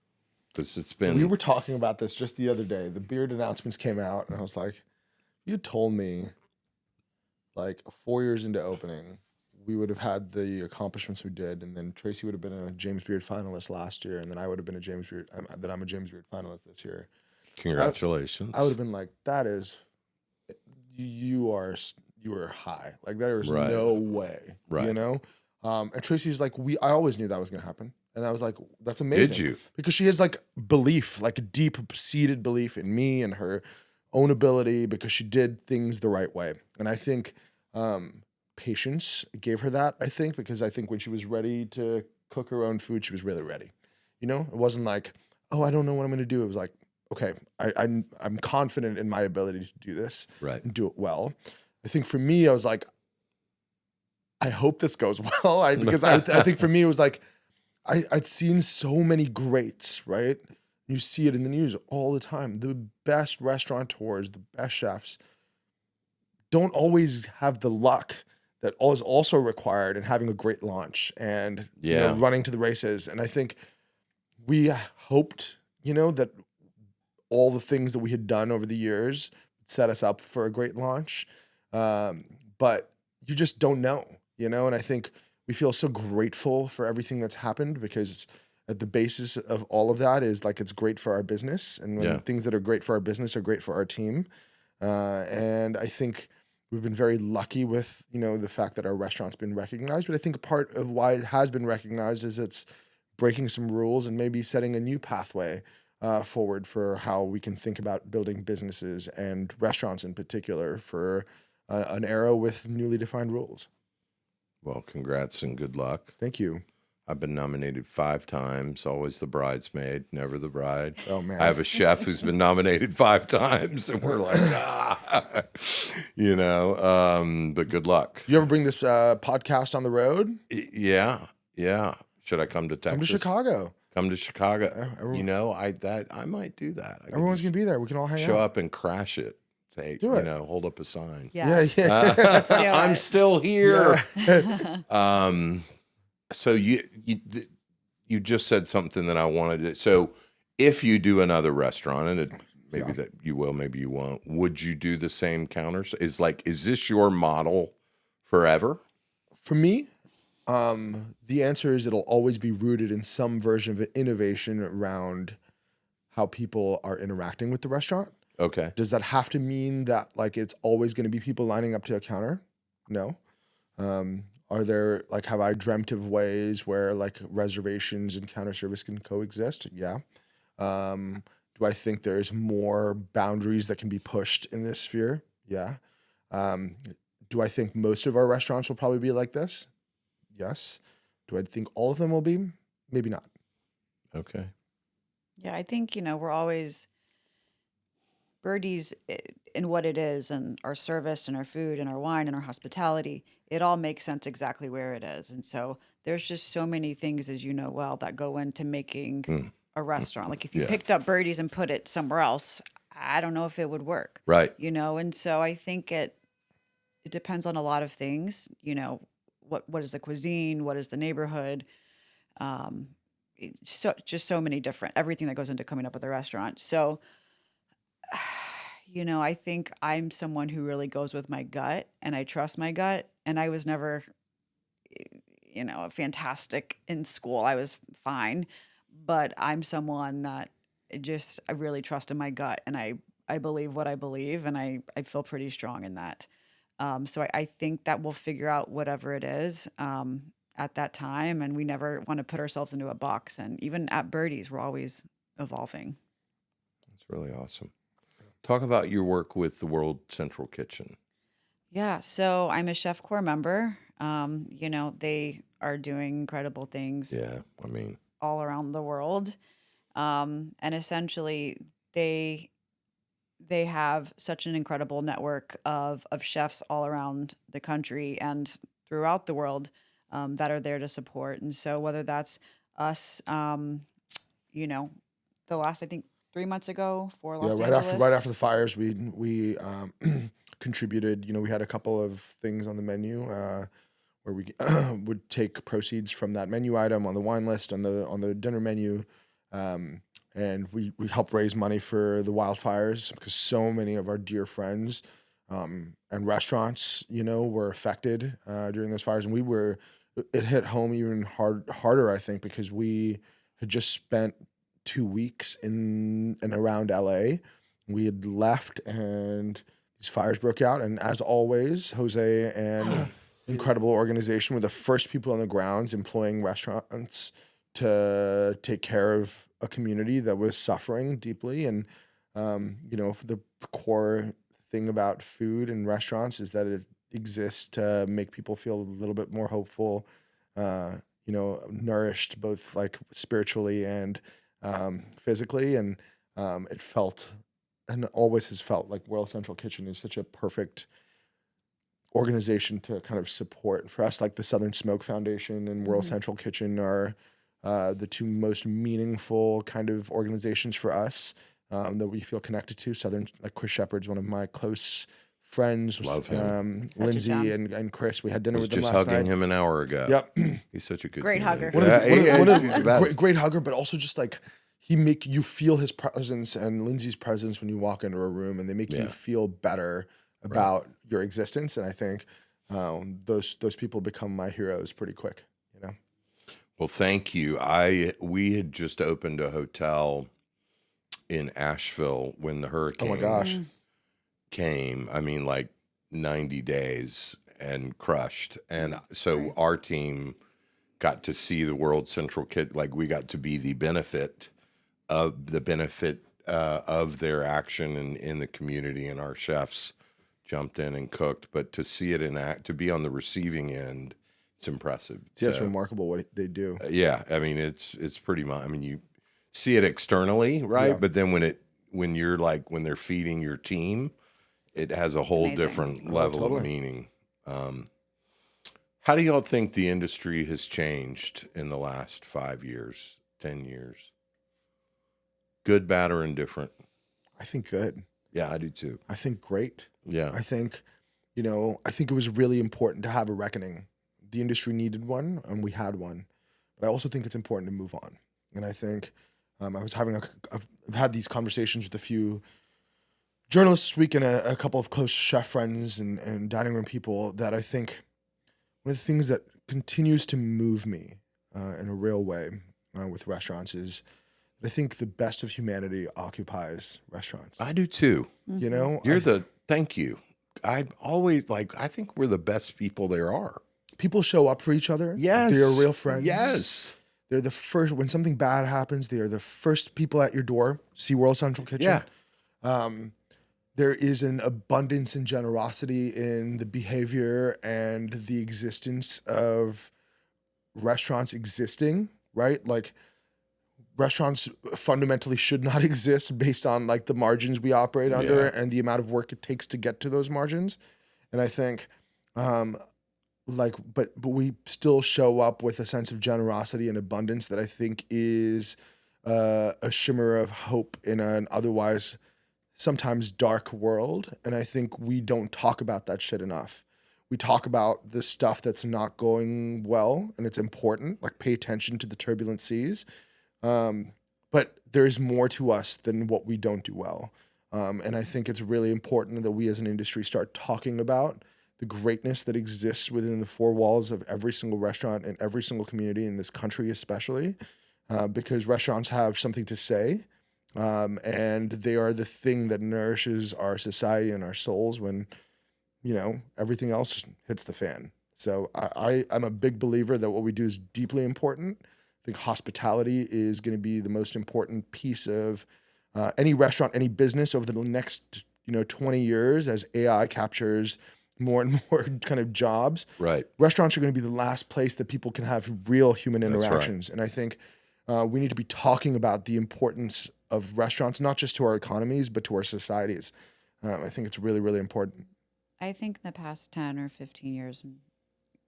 Because it's been... We were talking about this just the other day. The beard announcements came out, and I was like, you told me, like, 4 years into opening, we would have had the accomplishments we did, and then Tracy would have been a James Beard finalist last year, and then I would have been a James Beard finalist this year. Congratulations. I would have been like, that is... You are high. Like there is no way, right. And Tracy's like, I always knew that was going to happen. And I was like, that's amazing. Did you? Because she has like belief, like a deep seated belief in me and her own ability because she did things the right way. And I think patience gave her that, because I think when she was ready to cook her own food, she was really ready. It wasn't like, oh, I don't know what I'm going to do. It was like, okay, I'm confident in my ability to do this and do it well. I think for me, I was like, I hope this goes well. Because I think for me, it was like, I'd seen so many greats, right? You see it in the news all the time. The best restaurateurs, the best chefs don't always have the luck that is also required in having a great launch and running to the races. And I think we hoped, that all the things that we had done over the years set us up for a great launch. But you just don't know, and I think we feel so grateful for everything that's happened because at the basis of all of that is like, it's great for our business. And when things that are great for our business are great for our team. And I think we've been very lucky with, the fact that our restaurant's been recognized. But I think a part of why it has been recognized is it's breaking some rules and maybe setting a new pathway forward for how we can think about building businesses and restaurants in particular for an era with newly defined rules. Well, congrats and good luck. Thank you. I've been nominated 5 times, always the bridesmaid, never the bride. Oh, man. I have a chef who's been nominated 5 times, and we're like, but good luck. You ever bring this podcast on the road? Yeah. Should I come to Texas? Come to Chicago. I might do that. Everyone's going to be there. We can all hang out. Show up and crash it. Do it. Hold up a sign. Yes. Yeah. Let's do I'm it. still here. Yeah. So you just said something that I wanted to. So if you do another restaurant, and maybe that you will, maybe you won't, would you do the same counters? Is this your model forever? For me, The answer is it'll always be rooted in some version of innovation around how people are interacting with the restaurant. Okay. Does that have to mean that like it's always going to be people lining up to a counter? No. Are there like have I dreamt of ways where like reservations and counter service can coexist? Yeah. Do I think there's more boundaries that can be pushed in this sphere? Yeah. Do I think most of our restaurants will probably be like this? Yes. Do I think all of them will be? Maybe not. Okay. Yeah, I think, we're always Birdie's in what it is, and our service and our food and our wine and our hospitality, it all makes sense exactly where it is. And so there's just so many things, as you know well, that go into making a restaurant. Like if you Yeah. picked up Birdie's and put it somewhere else, I don't know if it would work. Right. And so I think it depends on a lot of things, what is the cuisine, what is the neighborhood, so many different everything that goes into coming up with a restaurant. So I think I'm someone who really goes with my gut, and I trust my gut. And I was never, fantastic in school. I was fine, but I'm someone that I really trust in my gut, and I believe what I believe, and I feel pretty strong in that. So I think that we'll figure out whatever it is at that time, and we never want to put ourselves into a box. And even at Birdie's, we're always evolving. That's really awesome. Talk about your work with the World Central Kitchen. Yeah, so I'm a Chef Corps member. They are doing incredible things Yeah, I mean, all around the world. And essentially they have such an incredible network of chefs all around the country and throughout the world that are there to support. And so whether that's us, the last, I think, 3 months ago for Los Angeles. Right after the fires, we contributed. We had a couple of things on the menu where we would take proceeds from that menu item on the wine list on the dinner menu, and we helped raise money for the wildfires because so many of our dear friends and restaurants, were affected during those fires, and it hit home even harder, I think, because we had just spent 2 weeks in and around LA. We had left and these fires broke out. And as always, Jose and incredible organization were the first people on the grounds employing restaurants to take care of a community that was suffering deeply. And, the core thing about food and restaurants is that it exists to make people feel a little bit more hopeful, nourished both like spiritually and physically, and it felt and always has felt like World Central Kitchen is such a perfect organization to kind of support. For us, like the Southern Smoke Foundation and World Central Kitchen are the two most meaningful kind of organizations for us that we feel connected to. Southern, like Chris Shepard's one of my close friends. Love him. Lindsay and Chris, we had dinner I was with them just last hugging night. him an hour ago. Yep. He's such a good Great human. hugger. One of the He's the best. great hugger, but also just like you feel his presence and Lindsay's presence when you walk into a room, and they make you feel better about your existence. And I think those people become my heroes pretty quick. Well, thank you. We had just opened a hotel in Asheville when the hurricane. Oh my gosh. Came. I mean, like 90 days and crushed. And so our team got to see the World Central Kit. Like we got to be the benefit of their action in the community, and our chefs jumped in and cooked. But to see it to be on the receiving end, it's impressive. See, that's remarkable what they do. Yeah, I mean it's pretty much. I mean you see it externally, right? Yeah. But then when they're feeding your team, it has a whole different level of meaning. How do y'all think the industry has changed in the last 5 years, 10 years? Good, bad, or indifferent? I think good. Yeah, I do too. I think great. Yeah. I think it was really important to have a reckoning. The industry needed one, and we had one. But I also think it's important to move on. And I think I've had these conversations with a few journalists this week and a couple of close chef friends and dining room people that I think one of the things that continues to move me in a real way with restaurants is that I think the best of humanity occupies restaurants. I do too. You know, Thank you. I always I think we're the best people there are. people show up for each other. Yes. They are real friends. Yes. They're the first, when something bad happens, they are the first people at your door. SeaWorld Central Kitchen. Yeah. There is an abundance and generosity in the behavior and the existence of restaurants existing, right? Like restaurants fundamentally should not exist based on like the margins we operate under and the amount of work it takes to get to those margins. And I think but we still show up with a sense of generosity and abundance that I think is a shimmer of hope in an otherwise sometimes dark world. And I think we don't talk about that shit enough. We talk about the stuff that's not going well, and it's important, like pay attention to the turbulent seas. But there's more to us than what we don't do well. And I think it's really important that we as an industry start talking about the greatness that exists within the four walls of every single restaurant and every single community in this country, especially because restaurants have something to say. And they are the thing that nourishes our society and our souls when, you know, everything else hits the fan. So I'm a big believer that what we do is deeply important. I think hospitality is going to be the most important piece of any restaurant, any business over the next, 20 years as AI captures more and more kind of jobs. Right. Restaurants are going to be the last place that people can have real human interactions. And I think we need to be talking about the importance of restaurants, not just to our economies, but to our societies. I think it's really, really important. I think in the past 10 or 15 years,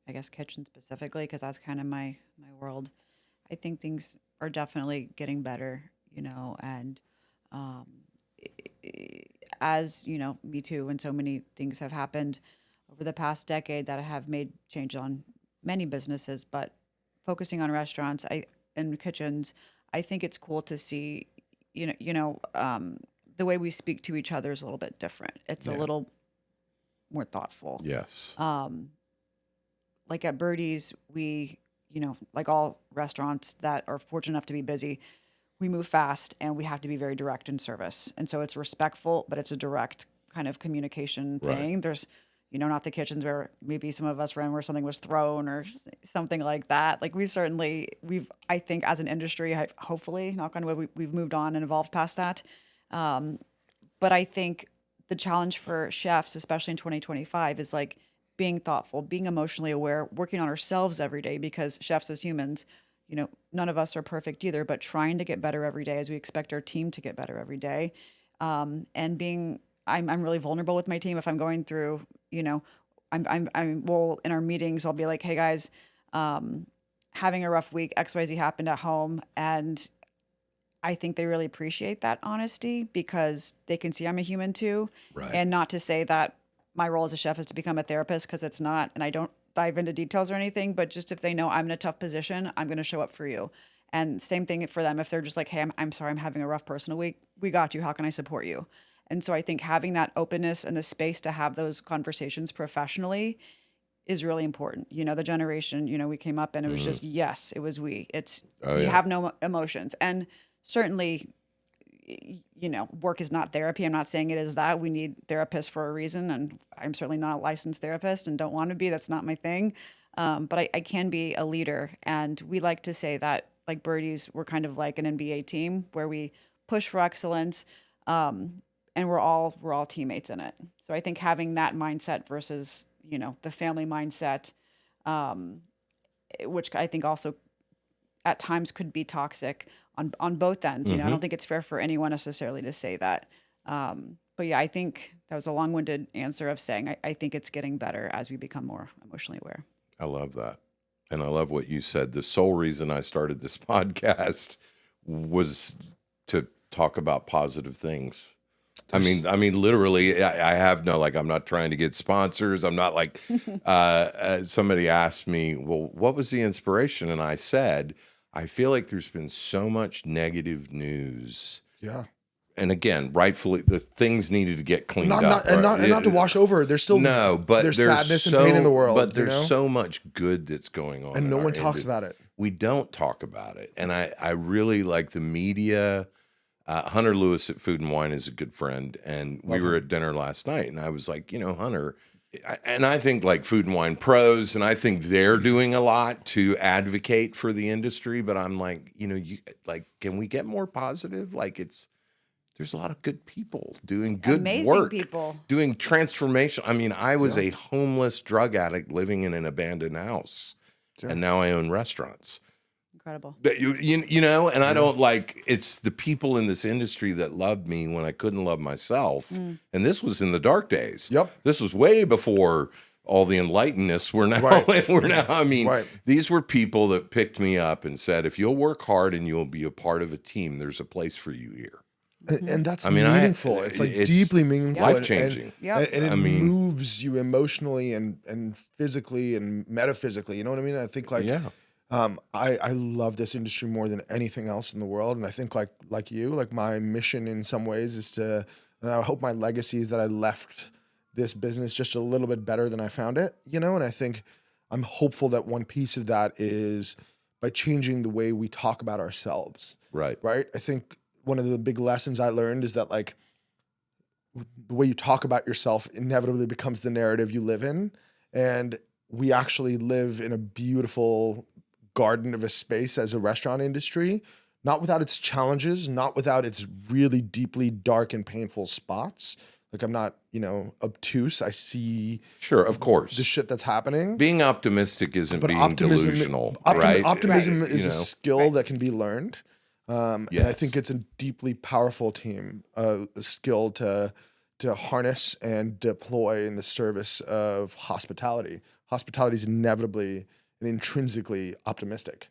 I guess kitchen specifically, because that's kind of my world, I think things are definitely getting better, and as, Me Too, and so many things have happened over the past decade that have made change on many businesses, but focusing on restaurants and kitchens, I think it's cool to see, the way we speak to each other is a little bit different. It's a little more thoughtful. Yes. Like at Birdie's, we, like all restaurants that are fortunate enough to be busy, we move fast and we have to be very direct in service. And so it's respectful, but it's a direct kind of communication thing. Right. There's, not the kitchens where maybe some of us ran where something was thrown or something like that. Like I think as an industry, hopefully, knock on wood, we've moved on and evolved past that. But I think the challenge for chefs, especially in 2025, is like being thoughtful, being emotionally aware, working on ourselves every day, because chefs as humans, none of us are perfect either, but trying to get better every day as we expect our team to get better every day. And I'm really vulnerable with my team. If I'm going through, in our meetings, I'll be like, hey guys, having a rough week, XYZ happened at home. And I think they really appreciate that honesty because they can see I'm a human too. Right. And not to say that my role as a chef is to become a therapist, because it's not, and I don't dive into details or anything, but just if they know I'm in a tough position, I'm going to show up for you. And same thing for them. If they're just like, hey, I'm sorry, I'm having a rough personal week. We got you. How can I support you? And so I think having that openness and the space to have those conversations professionally is really important. The generation, we came up and it was just, yes, it was we. We have no emotions. And certainly, work is not therapy. I'm not saying it is that. We need therapists for a reason. And I'm certainly not a licensed therapist and don't want to be. That's not my thing. But I can be a leader. And we like to say that, like Birdie's, we're kind of like an NBA team where we push for excellence. And we're all teammates in it. So I think having that mindset versus, the family mindset, which I think also at times could be toxic on both ends. I don't think it's fair for anyone necessarily to say that. But yeah, I think that was a long-winded answer of saying I think it's getting better as we become more emotionally aware. I love that. And I love what you said. The sole reason I started this podcast was to talk about positive things. I mean, literally, I have no, I'm not trying to get sponsors. I'm not like, somebody asked me, well, what was the inspiration? And I said, I feel like there's been so much negative news and again, rightfully, the things needed to get cleaned not up. not to wash over. There's still there's sadness and pain in the world. But there's you know? so much good that's going on, and in no our one talks industry. about it. We don't talk about it, and I really like the media. Hunter Lewis at Food and Wine is a good friend, and we were at dinner last night, and I was like, Hunter, and I think like Food and Wine Pros, and I think they're doing a lot to advocate for the industry, but I'm like, can we get more positive? Like there's a lot of good people doing good Amazing work, people doing transformation. I mean, I was a homeless drug addict living in an abandoned house, and now I own restaurants. incredible. But and I don't it's the people in this industry that loved me when I couldn't love myself. And this was in the dark days. Yep. This was way before all the enlightenedness we're now. Right. These were people that picked me up and said, if you'll work hard and you'll be a part of a team, there's a place for you here. And that's meaningful. It's deeply meaningful. Life-changing. And it moves you emotionally and physically and metaphysically. You know what I mean? I think I love this industry more than anything else in the world. And I think like you, my mission in some ways is and I hope my legacy is that I left this business just a little bit better than I found it, and I think I'm hopeful that one piece of that is by changing the way we talk about ourselves. Right. Right. I think one of the big lessons I learned is that the way you talk about yourself inevitably becomes the narrative you live in. And we actually live in a beautiful garden of a space as a restaurant industry, not without its challenges, not without its really deeply dark and painful spots. I'm not, obtuse. I see Sure, of course. the shit that's happening. Being optimistic isn't being optimism, delusional, right? Optimism is a skill that can be learned. And I Yes. think it's a deeply powerful a skill to harness and deploy in the service of hospitality. Hospitality is inevitably and intrinsically optimistic.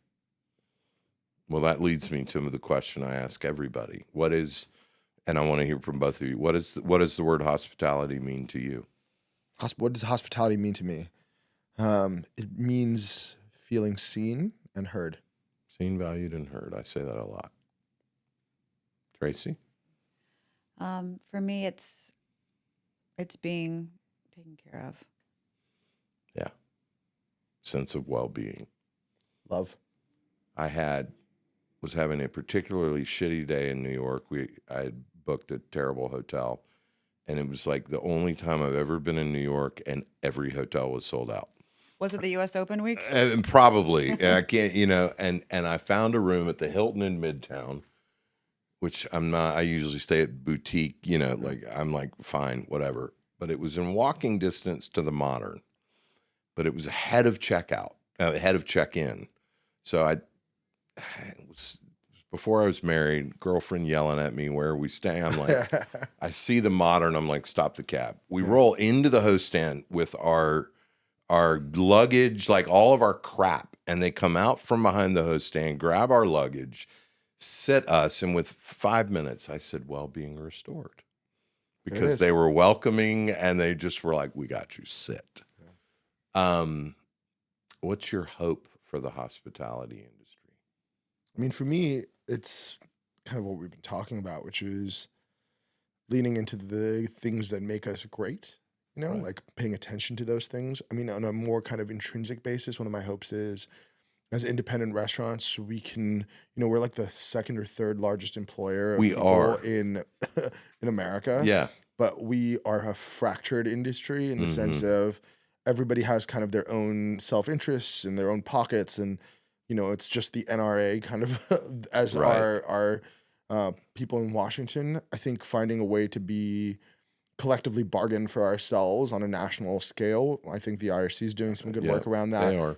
Well, that leads me to the question I ask everybody. And I want to hear from both of you. What does the word hospitality mean to you? What does hospitality mean to me? It means feeling seen and heard. Seen, valued, and heard. I say that a lot. Tracy? For me, it's being taken care of. Yeah. Sense of well-being. Love. I was having a particularly shitty day in New York. I had booked a terrible hotel, and it was like the only time I've ever been in New York, and every hotel was sold out. Was it the U.S. Open week? And probably. I can't, and I found a room at the Hilton in Midtown, which I'm not. I usually stay at boutique, I'm like, fine, whatever. But it was in walking distance to the Modern, but it was ahead of check-in. So it was before I was married, girlfriend yelling at me, where are we staying? I'm like, I see the Modern. I'm like, stop the cab. We roll into the host stand with our luggage, like all of our crap. And they come out from behind the host stand, grab our luggage, sit us. And with 5 minutes, I said, well, being restored. Because they were welcoming and they just were like, we got you, sit. What's your hope for the hospitality industry? I mean, for me, it's kind of what we've been talking about, which is leaning into the things that make us great, like paying attention to those things. I mean, on a more kind of intrinsic basis, one of my hopes is as independent restaurants, we can, we're like the second or third largest employer of people in America. Yeah. But we are a fractured industry in the sense of everybody has kind of their own self-interests and their own pockets. And, it's just the NRA kind of as our people in Washington. I think finding a way to be collectively bargain for ourselves on a national scale. I think the IRC is doing some good work around that. They are.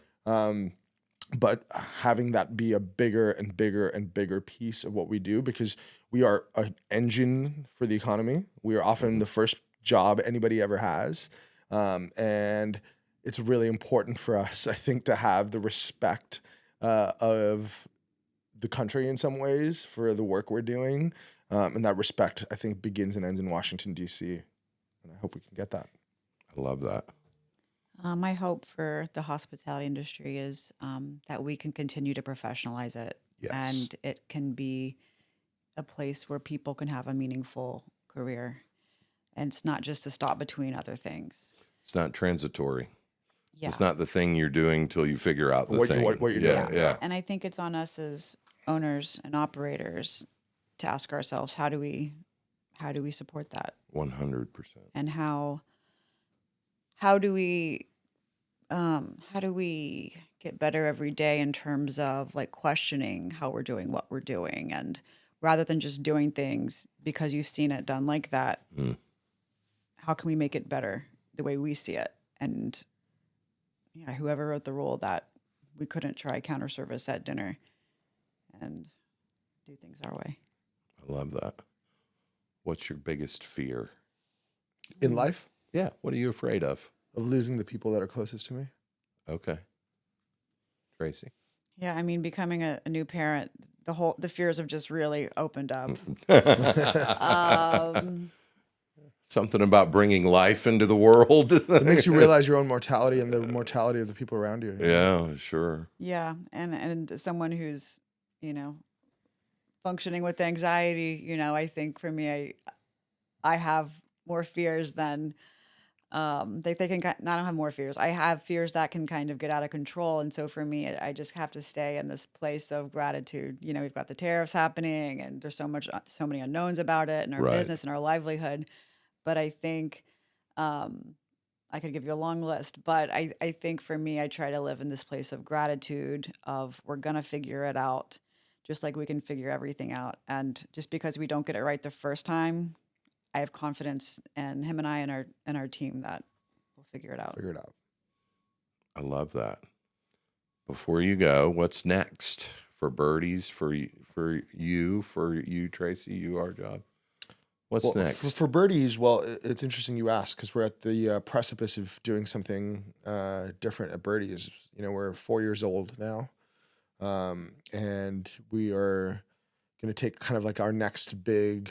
But having that be a bigger and bigger and bigger piece of what we do, because we are an engine for the economy. We are often the first job anybody ever has. And it's really important for us, I think, to have the respect of the country in some ways for the work we're doing. And that respect, I think, begins and ends in Washington, D.C. And I hope we can get that. I love that. My hope for the hospitality industry is that we can continue to professionalize it. Yes. And it can be a place where people can have a meaningful career. And it's not just a stop between other things. It's not transitory. Yeah. It's not the thing you're doing till you figure out the What thing. you're yeah, doing. Yeah. And I think it's on us as owners and operators to ask ourselves, how do we support that? 100%. And how do we get better every day in terms of like questioning how we're doing what we're doing, and rather than just doing things because you've seen it done like that, how can we make it better the way we see it? And yeah, whoever wrote the rule that we couldn't try counter service at dinner and do things our way. I love that. What's your biggest fear? In life, Yeah. What are you afraid of? of losing the people that are closest to me. Okay. Tracy? Yeah, I mean, becoming a new parent, the fears have just really opened up. Something about bringing life into the world. It makes you realize your own mortality and the mortality of the people around you. Yeah, sure. Yeah, and someone who's, functioning with anxiety, I think for me, I have more fears than they can. I don't have more fears. I have fears that can kind of get out of control, and so for me, I just have to stay in this place of gratitude. We've got the tariffs happening, and there's so many unknowns about it, and our Right. business and our livelihood. But I think I could give you a long list, but I think for me, I try to live in this place of gratitude of we're going to figure it out, just like we can figure everything out. And just because we don't get it right the first time, I have confidence in him and I and our team that we'll figure it out. Figure it out. I love that. Before you go, what's next for Birdies, for you, Tracy, you, Arjav? What's next? For Birdies, it's interesting you ask because we're at the precipice of doing something different at Birdies. We're 4 years old now, and we are going to take kind of like our next big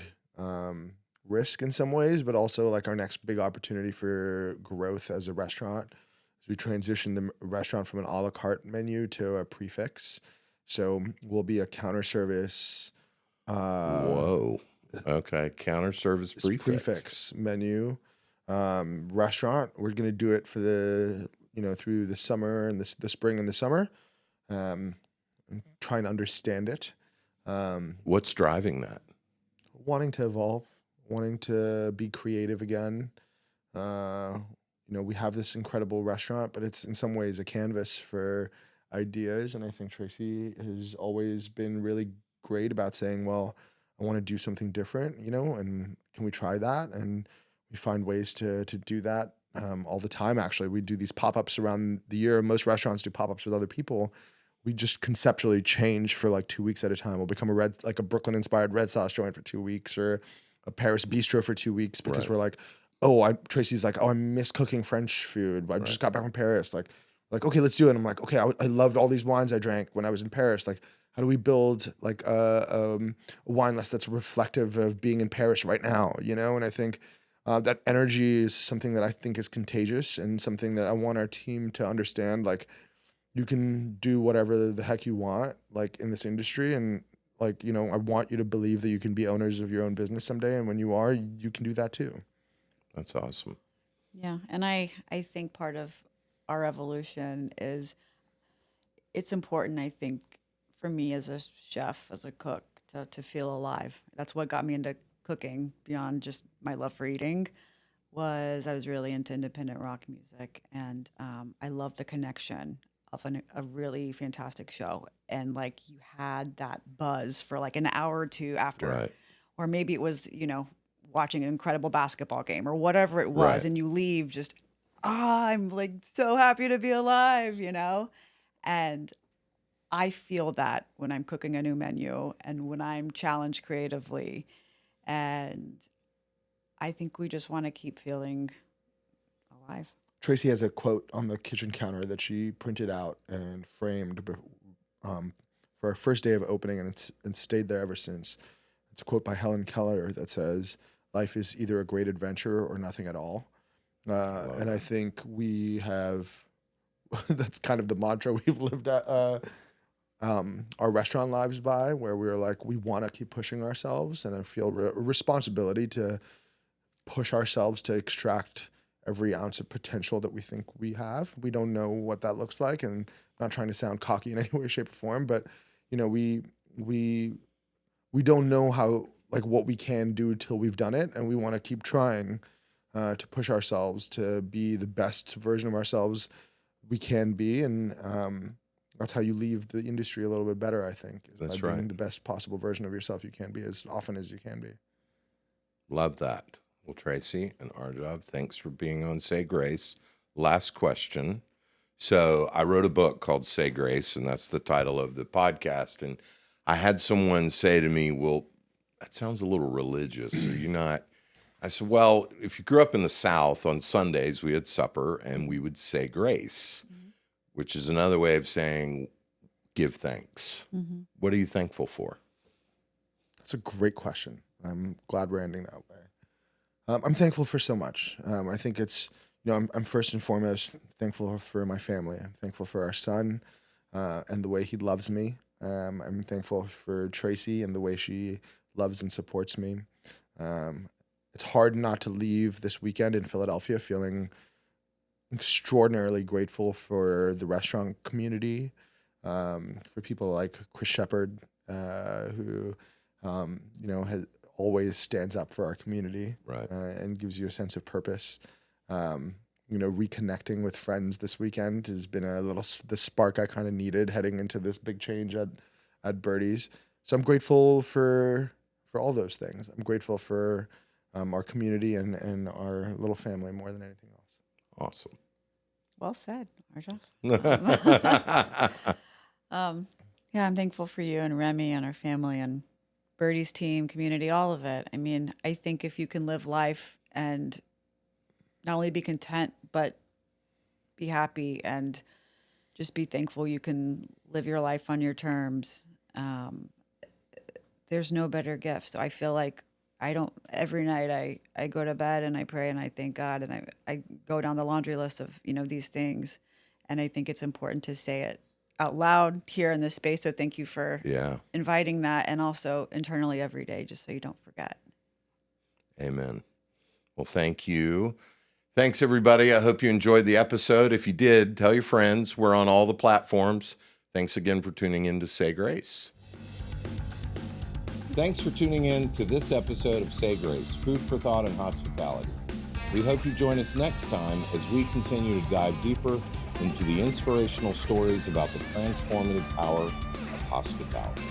risk in some ways, but also like our next big opportunity for growth as a restaurant. So we transition the restaurant from an a la carte menu to a prefix. So we'll be a counter service. Whoa. Okay. Counter service prefix menu restaurant. We're going to do it for the, through the summer and the spring and the summer. I'm trying to understand it. What's driving that? Wanting to evolve, wanting to be creative again. We have this incredible restaurant, but it's in some ways a canvas for ideas. And I think Tracy has always been really great about saying, well, I want to do something different, and can we try that? And we find ways to do that all the time, actually. We do these pop-ups around the year. Most restaurants do pop-ups with other people. We just conceptually change for like 2 weeks at a time. We'll become a Brooklyn-inspired red sauce joint for 2 weeks, or a Paris bistro for 2 weeks, because we're like, Tracy's like, I miss cooking French food. I just got back from Paris. Like, okay, let's do it. And I'm like, okay, I loved all these wines I drank when I was in Paris. Like, how do we build like a wine list that's reflective of being in Paris right now? And I think that energy is something that I think is contagious, and something that I want our team to understand. Like, you can do whatever the heck you want, like in this industry, and like, I want you to believe that you can be owners of your own business someday, and when you are, you can do that too. That's awesome. Yeah, and I think part of our evolution is it's important, I think, for me as a chef, as a cook, to feel alive. That's what got me into cooking beyond just my love for eating. I was really into independent rock music, and I love the connection of a really fantastic show. And like, you had that buzz for like an hour or two after, Right. or maybe it was, watching an incredible basketball game or whatever it was. Right. And you leave just, I'm like so happy to be alive, and I feel that when I'm cooking a new menu and when I'm challenged creatively. And I think we just want to keep feeling alive. Tracy has a quote on the kitchen counter that she printed out and framed for our first day of opening, and it's stayed there ever since. It's a quote by Helen Keller that says, "Life is either a great adventure or nothing at all." And I think we have, that's kind of the mantra we've lived our restaurant lives by, where we were like, we want to keep pushing ourselves, and I feel a responsibility to push ourselves to extract every ounce of potential that we think we have. We don't know what that looks like, and I'm not trying to sound cocky in any way, shape, or form, but we don't know how, like, what we can do till we've done it, and we want to keep trying to push ourselves to be the best version of ourselves we can be, and that's how you leave the industry a little bit better, I think. That's by right. being the best possible version of yourself you can be as often as you can be. Love that. Well, Tracy and Arjav, thanks for being on Say Grace. Last question. So I wrote a book called Say Grace, and that's the title of the podcast. And I had someone say to me, well, that sounds a little religious. Are you not? I said, well, if you grew up in the South, on Sundays we had supper and we would say grace, which is another way of saying give thanks. What are you thankful for? That's a great question. I'm glad we're ending that way. I'm thankful for so much. I think it's, I'm first and foremost thankful for my family. I'm thankful for our son and the way he loves me. I'm thankful for Tracy and the way she loves and supports me. It's hard not to leave this weekend in Philadelphia feeling extraordinarily grateful for the restaurant community, for people like Chris Shepard, who, has always stands up for our community, Right. And gives you a sense of purpose. Reconnecting with friends this weekend has been the spark I kind of needed heading into this big change at Birdie's. So I'm grateful for all those things. I'm grateful for our community and our little family more than anything else. Awesome. Well said, Arjav. Yeah, I'm thankful for you and Remy and our family and Birdie's team, community, all of it. I mean, I think if you can live life and not only be content, but be happy and just be thankful you can live your life on your terms, there's no better gift. So I feel like every night I go to bed and I pray and I thank God, and I go down the laundry list of, these things. And I think it's important to say it out loud here in this space. So thank you for inviting that, and also internally every day, just so you don't forget. Amen. Well, thank you. Thanks, everybody. I hope you enjoyed the episode. If you did, tell your friends. We're on all the platforms. Thanks again for tuning in to Say Grace. Thanks for tuning in to this episode of Say Grace, Food for Thought and Hospitality. We hope you join us next time as we continue to dive deeper into the inspirational stories about the transformative power of hospitality.